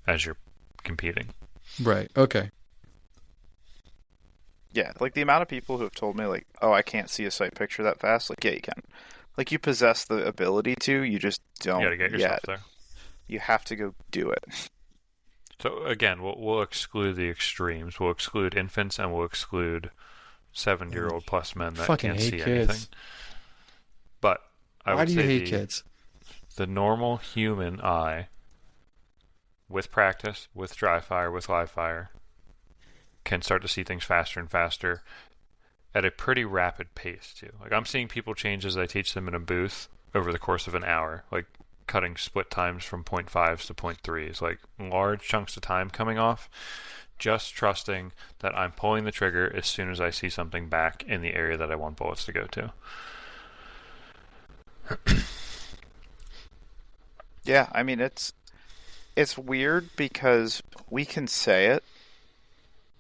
as you're competing. Right. Okay. Yeah, like the amount of people who have told me, like, oh, I can't see a sight picture that fast. Like, yeah, you can. Like, you possess the ability to, you just don't You got to get yourself yet. there. You have to go do it. So again, we'll exclude the extremes. We'll exclude infants, and we'll exclude 70-year-old plus men that Fucking can't hate see kids. anything. But I Why would do you say hate kids? the normal human eye, with practice, with dry fire, with live fire, can start to see things faster and faster at a pretty rapid pace too. Like, I'm seeing people change as I teach them in a booth over the course of an hour, like cutting split times from 0.5s to 0.3s, like large chunks of time coming off, just trusting that I'm pulling the trigger as soon as I see something back in the area that I want bullets to go to. Yeah, I mean, it's weird because we can say it,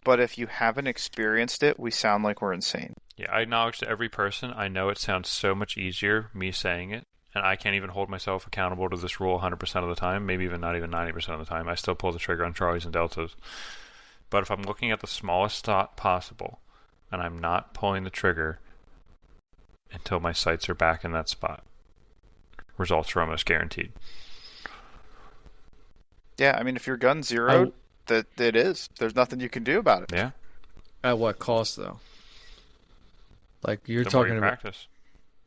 but if you haven't experienced it, we sound like we're insane. Yeah, I acknowledge to every person, I know it sounds so much easier me saying it, and I can't even hold myself accountable to this rule 100% of the time, maybe even not even 90% of the time. I still pull the trigger on Charlies and Deltas. But if I'm looking at the smallest dot possible, and I'm not pulling the trigger until my sights are back in that spot, results are almost guaranteed. Yeah, I mean, if your gun's zeroed, that it is. There's nothing you can do about it. Yeah. At what cost, though? Like, you're The more talking you about practice,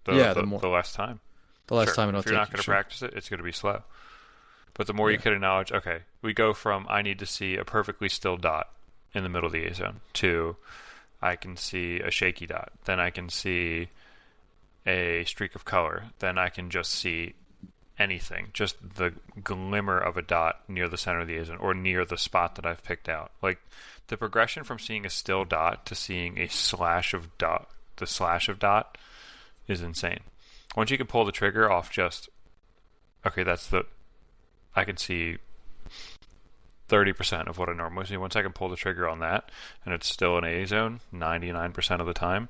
the less time. the last Sure. time it'll If take you're not going to sure. practice it, it's going to be slow. But the more you can acknowledge, okay, we go from I need to see a perfectly still dot in the middle of the A zone to I can see a shaky dot. Then I can see a streak of color. Then I can just see anything, just the glimmer of a dot near the center of the A zone or near the spot that I've picked out. Like, the progression from seeing a still dot to seeing a slash of dot, the slash of dot, is insane. Once you can pull the trigger off just, okay, I can see 30% of what I normally see. Once I can pull the trigger on that, and it's still an A zone 99% of the time,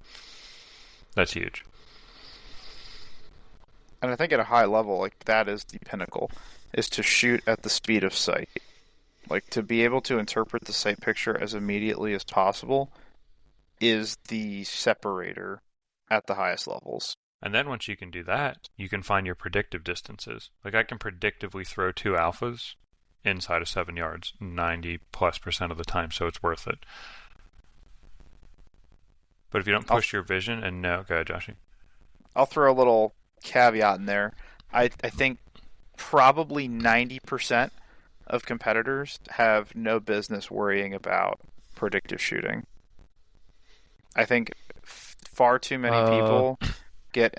that's huge. And I think at a high level, like, that is the pinnacle, is to shoot at the speed of sight. Like, to be able to interpret the sight picture as immediately as possible is the separator at the highest levels. And then once you can do that, you can find your predictive distances. Like, I can predictively throw 2 alphas inside of 7 yards 90+% of the time, so it's worth it. But if you don't push your vision and no, go ahead, Joshy. I'll throw a little caveat in there. I think probably 90% of competitors have no business worrying about predictive shooting. I think far too many people get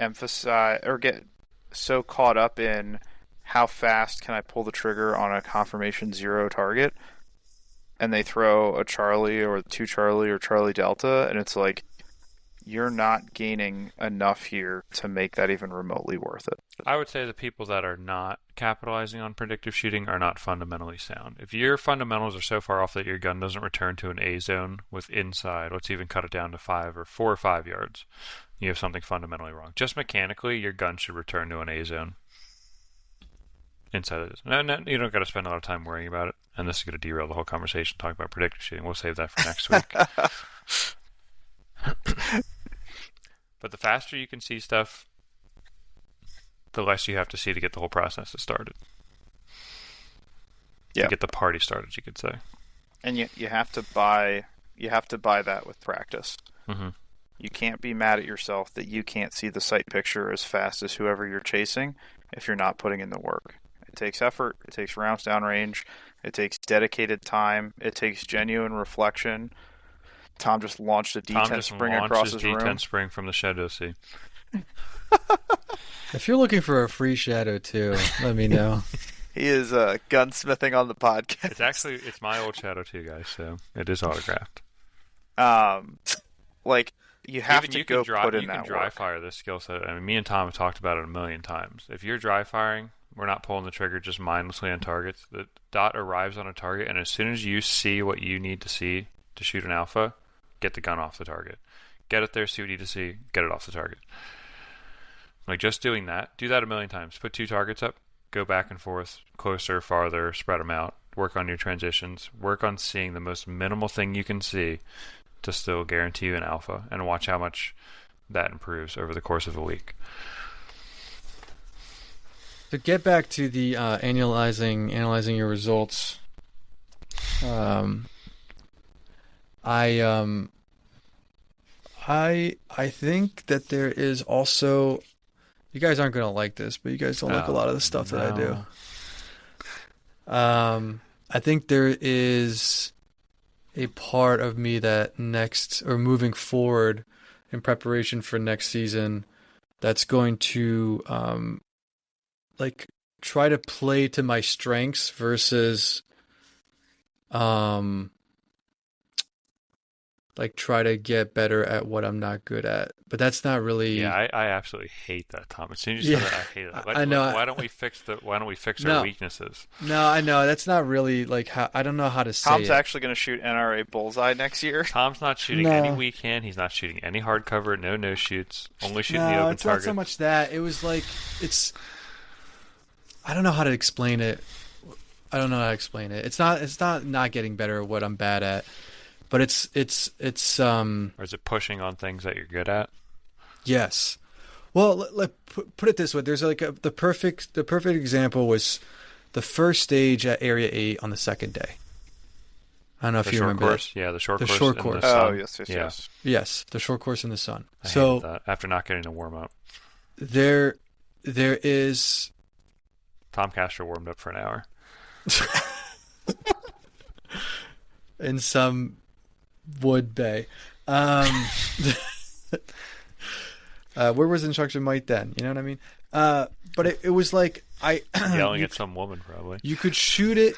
so caught up in how fast can I pull the trigger on a confirmation 0 target, and they throw a Charlie or 2 Charlie or Charlie Delta, and it's like, you're not gaining enough here to make that even remotely worth it. I would say the people that are not capitalizing on predictive shooting are not fundamentally sound. If your fundamentals are so far off that your gun doesn't return to an A zone with inside, let's even cut it down to 4 or 5 yards, you have something fundamentally wrong. Just mechanically, your gun should return to an A zone inside of this. No, you don't got to spend a lot of time worrying about it. And this is going to derail the whole conversation talking about predictive shooting. We'll save that for next week. But the faster you can see stuff, the less you have to see to get the whole process started. Yeah. To get the party started, you could say. And you have to buy that with practice. Mm-hmm. You can't be mad at yourself that you can't see the sight picture as fast as whoever you're chasing if you're not putting in the work. It takes effort. It takes rounds downrange. It takes dedicated time. It takes genuine reflection. Tom just launched a D10 spring across his room. D10 spring from the Shadow Sea. If you're looking for a free Shadow 2, let me know. He is gunsmithing on the podcast. It's my old Shadow 2, guys, so it is autographed. Like, you have to go put in that work. You can dry fire this skill set. I mean, me and Tom have talked about it a million times. If you're dry firing, we're not pulling the trigger just mindlessly on targets. The dot arrives on a target, and as soon as you see what you need to see to shoot an alpha, get the gun off the target. Get it there, see what you need to see, get it off the target. Like just doing that, do that a million times. Put 2 targets up, go back and forth, closer, farther, spread them out. Work on your transitions. Work on seeing the most minimal thing you can see to still guarantee you an alpha, and watch how much that improves over the course of a week. To get back to the analyzing your results, I think that there is also, you guys aren't gonna like this, but you guys don't like a lot of the stuff that I do. I think there is a part of me that moving forward in preparation for next season, that's going to like try to play to my strengths versus like try to get better at what I'm not good at. But that's not really. Yeah, I absolutely hate that, Tom. As soon as you said that, I hate it. I know. Why don't we fix our weaknesses? No, I know that's not really like how. I don't know how to say Tom's it. actually going to shoot NRA bullseye next year. Tom's not shooting any weak hand. He's not shooting any hard cover. No shoots. Only shooting the open it's target. not so much that. It was like I don't know how to explain it. It's not getting better at what I'm bad at. But it's or is it pushing on things that you're good at? Yes. Well, put it this way. There's like the perfect example was the first stage at Area 8 on the second day. I don't know if you remember course. that. Yeah, the short the course. Short course. Oh, yes. Yes, the short course in the sun. I hated that after not getting to warm up. There is. Tom Castro warmed up for an hour. In some wood bay. Where was Instructor Mike then? You know what I mean? But it was like yelling at some woman probably. You could shoot it.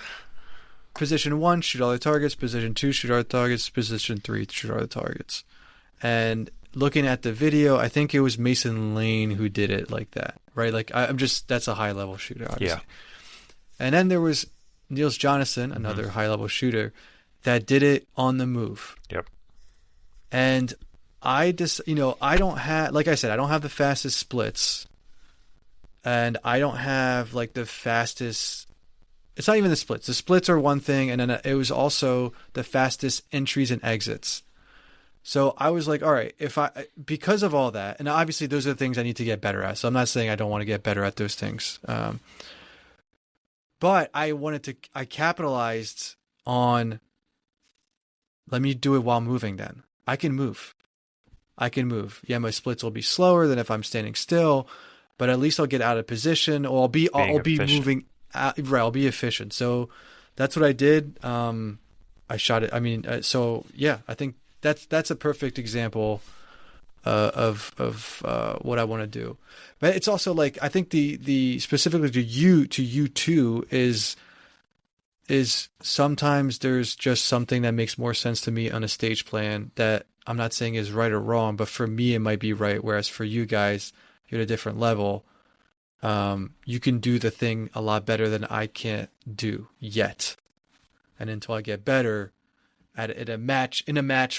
Position 1, shoot all the targets. Position 2, shoot all the targets. Position 3, shoot all the targets. And looking at the video, I think it was Mason Lane who did it like that, right? Like that's a high level shooter, obviously. Yeah. And then there was Niels Jonasson, another high level shooter, that did it on the move. Yep. And I just, I don't have, like I said, I don't have the fastest splits, and I don't have like the fastest. It's not even the splits. The splits are one thing, and then it was also the fastest entries and exits. So I was like, all right, because of all that, and obviously those are the things I need to get better at. So I'm not saying I don't want to get better at those things. But I capitalized on, let me do it while moving then. I can move. Yeah, my splits will be slower than if I'm standing still, but at least I'll get out of position, or I'll be moving. Right, I'll be efficient. So that's what I did. I shot it. I mean, so yeah, I think that's a perfect example of what I want to do. But it's also like, I think the specifically to you too is sometimes there's just something that makes more sense to me on a stage plan that I'm not saying is right or wrong, but for me it might be right. Whereas for you guys, you're at a different level. You can do the thing a lot better than I can't do yet. And until I get better at a match,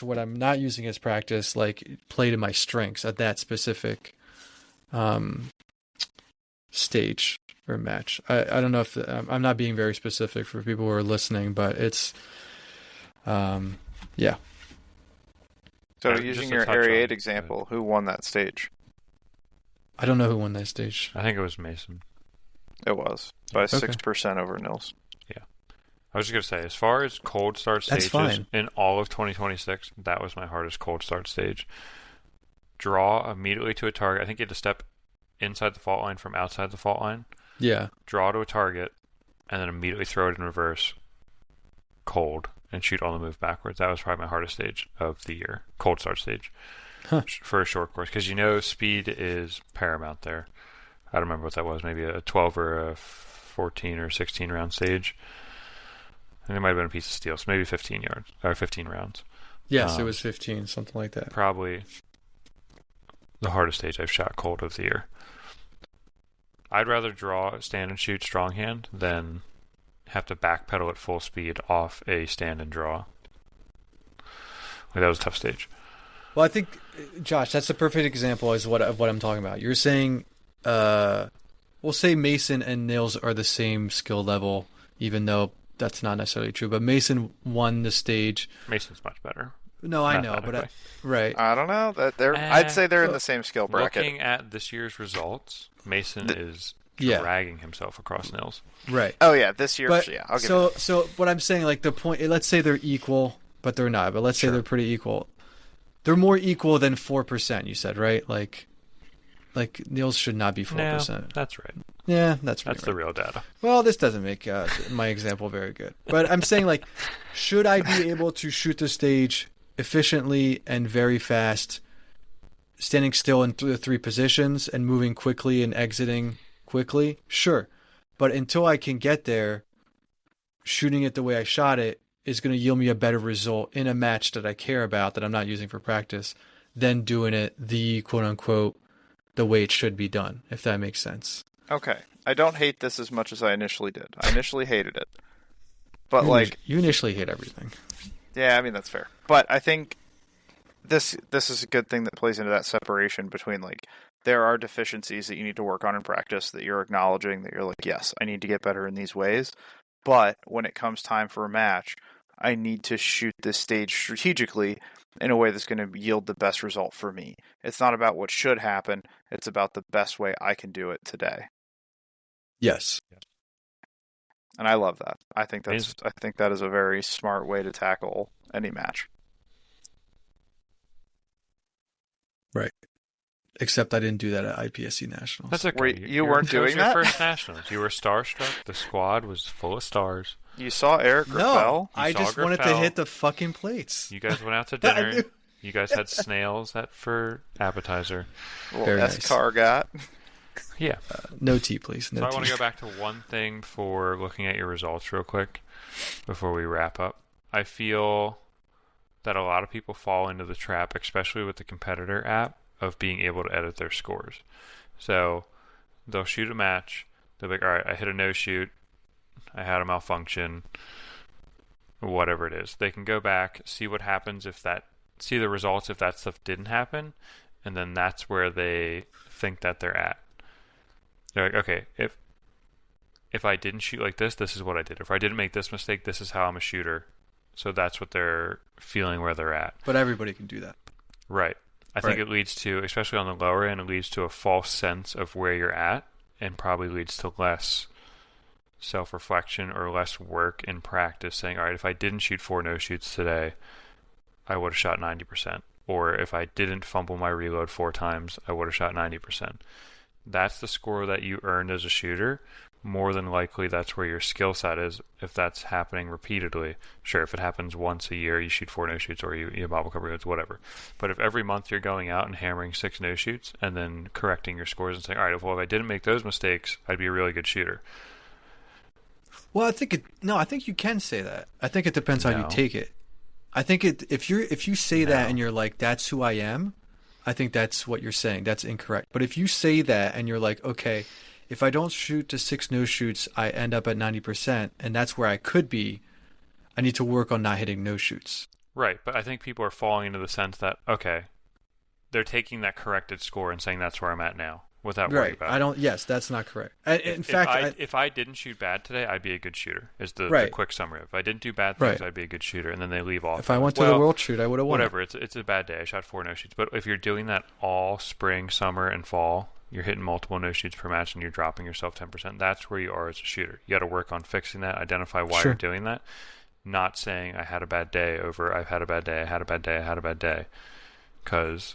what I'm not using as practice, like play to my strengths at that specific stage or match. I don't know if I'm not being very specific for people who are listening, but it's yeah. So using your Area 8 example, who won that stage? I don't know who won that stage. I think it was Mason. It was by 6% over Nils. Yeah, I was just gonna say, as far as cold start stages in all of 2026, that was my hardest cold start stage. Draw immediately to a target. I think you had to step inside the fault line from outside the fault line. Yeah. Draw to a target, and then immediately throw it in reverse, cold, and shoot on the move backwards. That was probably my hardest stage of the year, cold start stage. For a short course, because speed is paramount there. I don't remember what that was, maybe a 12 or a 14 or 16 round stage. And it might have been a piece of steel, so maybe 15 yards or 15 rounds. Yes, it was 15, something like that. Probably the hardest stage I've shot cold of the year. I'd rather stand and shoot strong hand than have to backpedal at full speed off a stand and draw. That was a tough stage. Well, I think, Josh, that's the perfect example of what I'm talking about. You're saying we'll say Mason and Nils are the same skill level, even though that's not necessarily true. But Mason won the stage. Mason's much better. No, I know, but right. I don't know. I'd say they're in the same skill bracket. Looking at this year's results, Mason is dragging himself across Nils. Right. Oh yeah, this year. But, yeah. I'll give it. So what I'm saying, like the point. Let's say they're equal, but they're not. But let's say they're pretty equal. They're more equal than 4%. You said, right? Like Nils should not be 4%. No, that's right. Yeah, that's the real data. Well, this doesn't make my example very good. But I'm saying, like, should I be able to shoot the stage efficiently and very fast, standing still in the three positions and moving quickly and exiting quickly? Sure. But until I can get there, shooting it the way I shot it is going to yield me a better result in a match that I care about, that I'm not using for practice, than doing it the quote-unquote the way it should be done, if that makes sense. Okay. I don't hate this as much as I initially did. I initially hated it. But you initially hate everything. Yeah, I mean that's fair. But I think this is a good thing that plays into that separation between, like, there are deficiencies that you need to work on in practice that you're acknowledging, that you're like, yes, I need to get better in these ways. But when it comes time for a match, I need to shoot this stage strategically in a way that's going to yield the best result for me. It's not about what should happen. It's about the best way I can do it today. Yes. And I love that. I think that is a very smart way to tackle any match. Right. Except I didn't do that at IPSC Nationals. That's okay. You weren't doing that? Your first Nationals. You were starstruck. The squad was full of stars. You saw Eric Graffel? No, I just wanted to hit the fucking plates. You guys went out to dinner. You guys had snails for appetizer. Very nice. Escargot. Yeah. No tea, please. No so tea. I want to go back to one thing before looking at your results real quick, before we wrap up. I feel that a lot of people fall into the trap, especially with the competitor app, of being able to edit their scores. So they'll shoot a match. They'll be like, all right, I hit a no-shoot. I had a malfunction. Whatever it is. They can go back, see what happens see the results if that stuff didn't happen, and then that's where they think that they're at. They're like, okay, if I didn't shoot like this is what I did. If I didn't make this mistake, this is how I'm a shooter. So that's what they're feeling where they're at. But everybody can do that. Right. I think it leads to, especially on the lower end, it leads to a false sense of where you're at, and probably leads to less self-reflection or less work in practice, saying, all right, if I didn't shoot 4 no-shoots today, I would have shot 90%. Or if I didn't fumble my reload 4 times, I would have shot 90%. That's the score that you earned as a shooter. More than likely, that's where your skill set is, if that's happening repeatedly. Sure, if it happens once a year, you shoot 4 no-shoots, or you bobble cover reloads, whatever. But if every month you're going out and hammering 6 no-shoots, and then correcting your scores and saying, all right, well, if I didn't make those mistakes, I'd be a really good shooter. Well, I think you can say that. I think it depends how you take it. I think if you say that and you're like, that's who I am, I think that's what you're saying. That's incorrect. But if you say that and you're like, okay, if I don't shoot to 6 no-shoots, I end up at 90%, and that's where I could be, I need to work on not hitting no-shoots. Right, but I think people are falling into the sense that, okay, they're taking that corrected score and saying that's where I'm at now, without worrying about it. Yes, that's not correct. If I didn't shoot bad today, I'd be a good shooter, is the quick summary. If I didn't do bad things, I'd be a good shooter, and then they leave off. If I went to the World Shoot, I would have won. Whatever, it's a bad day. I shot 4 no-shoots. But if you're doing that all spring, summer, and fall, you're hitting multiple no-shoots per match and you're dropping yourself 10%, that's where you are as a shooter. You got to work on fixing that, identify why you're doing that, not saying I had a bad day over I've had a bad day, I had a bad day, I had a bad day. Because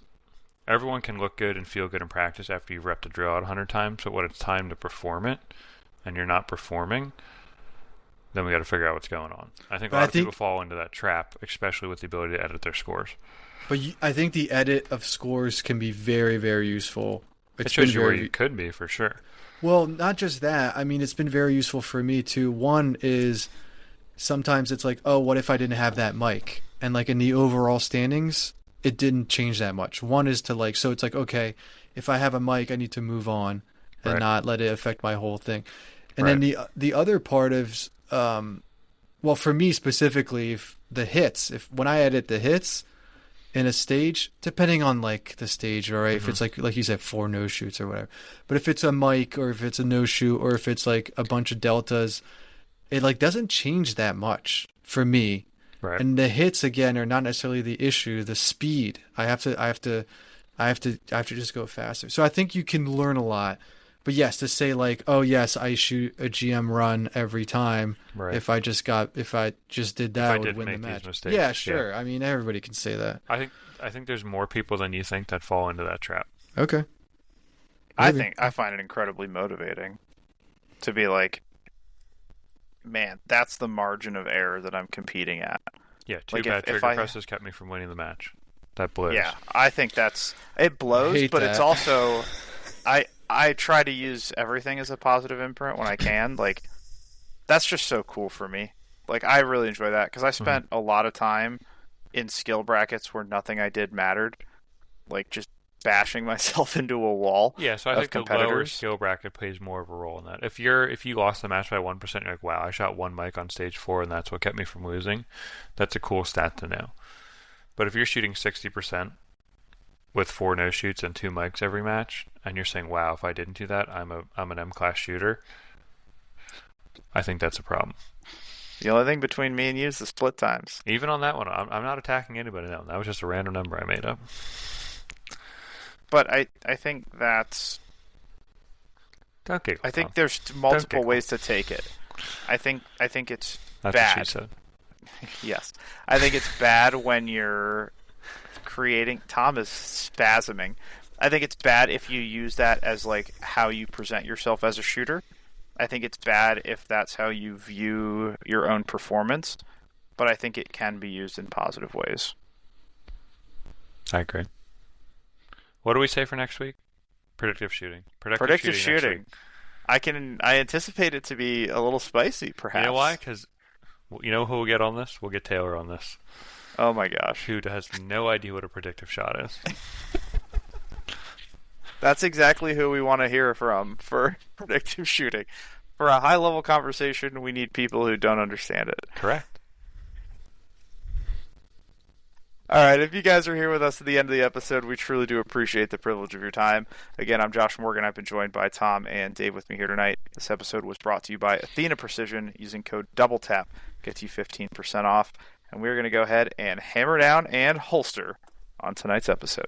everyone can look good and feel good in practice after you've repped a drill out 100 times, but when it's time to perform it and you're not performing, then we got to figure out what's going on. I think a lot of people fall into that trap, especially with the ability to edit their scores. But I think the edit of scores can be very, very useful. It shows you where you could be, for sure. Well, not just that. I mean, it's been very useful for me, too. One is sometimes it's like, oh, what if I didn't have that mic? And, like, in the overall standings, it didn't change that much. One is to, like, so it's like, okay, if I have a mic, I need to move on and not let it affect my whole thing. And then the other part of, well, for me specifically, if when I edit the hits, in a stage, depending on like the stage, all right, if Mhm. it's like you said, 4 no shoots or whatever. But if it's a mic or if it's a no shoot or if it's like a bunch of deltas, it like doesn't change that much for me. Right. And the hits again are not necessarily the issue. The speed, I have to just go faster. So I think you can learn a lot. But yes, to say like, oh yes, I shoot a GM run every time. Right. If I just did that, I would did win the make these match. mistakes, Yeah, yeah. sure. I mean, everybody can say that. I think there's more people than you think that fall into that trap. Okay. I find it incredibly motivating to be like, man, that's the margin of error that I'm competing at. Yeah, two Like, bad if trigger I- presses kept me from winning the match. That blows. Yeah, I think it blows, hate but it's that. also I try to use everything as a positive imprint when I can. Like, that's just so cool for me. Like, I really enjoy that because I spent a lot of time in skill brackets where nothing I did mattered, like just bashing myself into a wall. Yeah, so I of think the lower competitors. skill bracket plays more of a role in that. If you lost the match by 1%, you're like, wow, I shot one mic on stage 4 and that's what kept me from losing. That's a cool stat to know. But if you're shooting 60% with 4 no shoots and 2 mics every match, and you're saying, wow, if I didn't do that, I'm an M class shooter, I think that's a problem. The only thing between me and you is the split times. Even on that one, I'm not attacking anybody now. That was just a random number I made up. But I think that's Don't giggle, I think Tom. there's multiple giggle. ways to take it. I think it's That's bad. what she said. Yes. I think it's bad when you're creating... Tom is spasming. I think it's bad if you use that as like how you present yourself as a shooter. I think it's bad if that's how you view your own performance, but I think it can be used in positive ways. I agree. What do we say for next week? Predictive shooting. Predictive next shooting. week. I anticipate it to be a little spicy, perhaps. You know why? Because you know who will get on this? We'll get Taylor on this, Oh my gosh. who has no idea what a predictive shot is. That's exactly who we want to hear from for predictive shooting. For a high-level conversation, we need people who don't understand it. Correct. All right, if you guys are here with us at the end of the episode, we truly do appreciate the privilege of your time. Again, I'm Josh Morgan. I've been joined by Tom and Dave with me here tonight. This episode was brought to you by Athena Precision. Using code DOUBLETAP gets you 15% off. And we're going to go ahead and hammer down and holster on tonight's episode.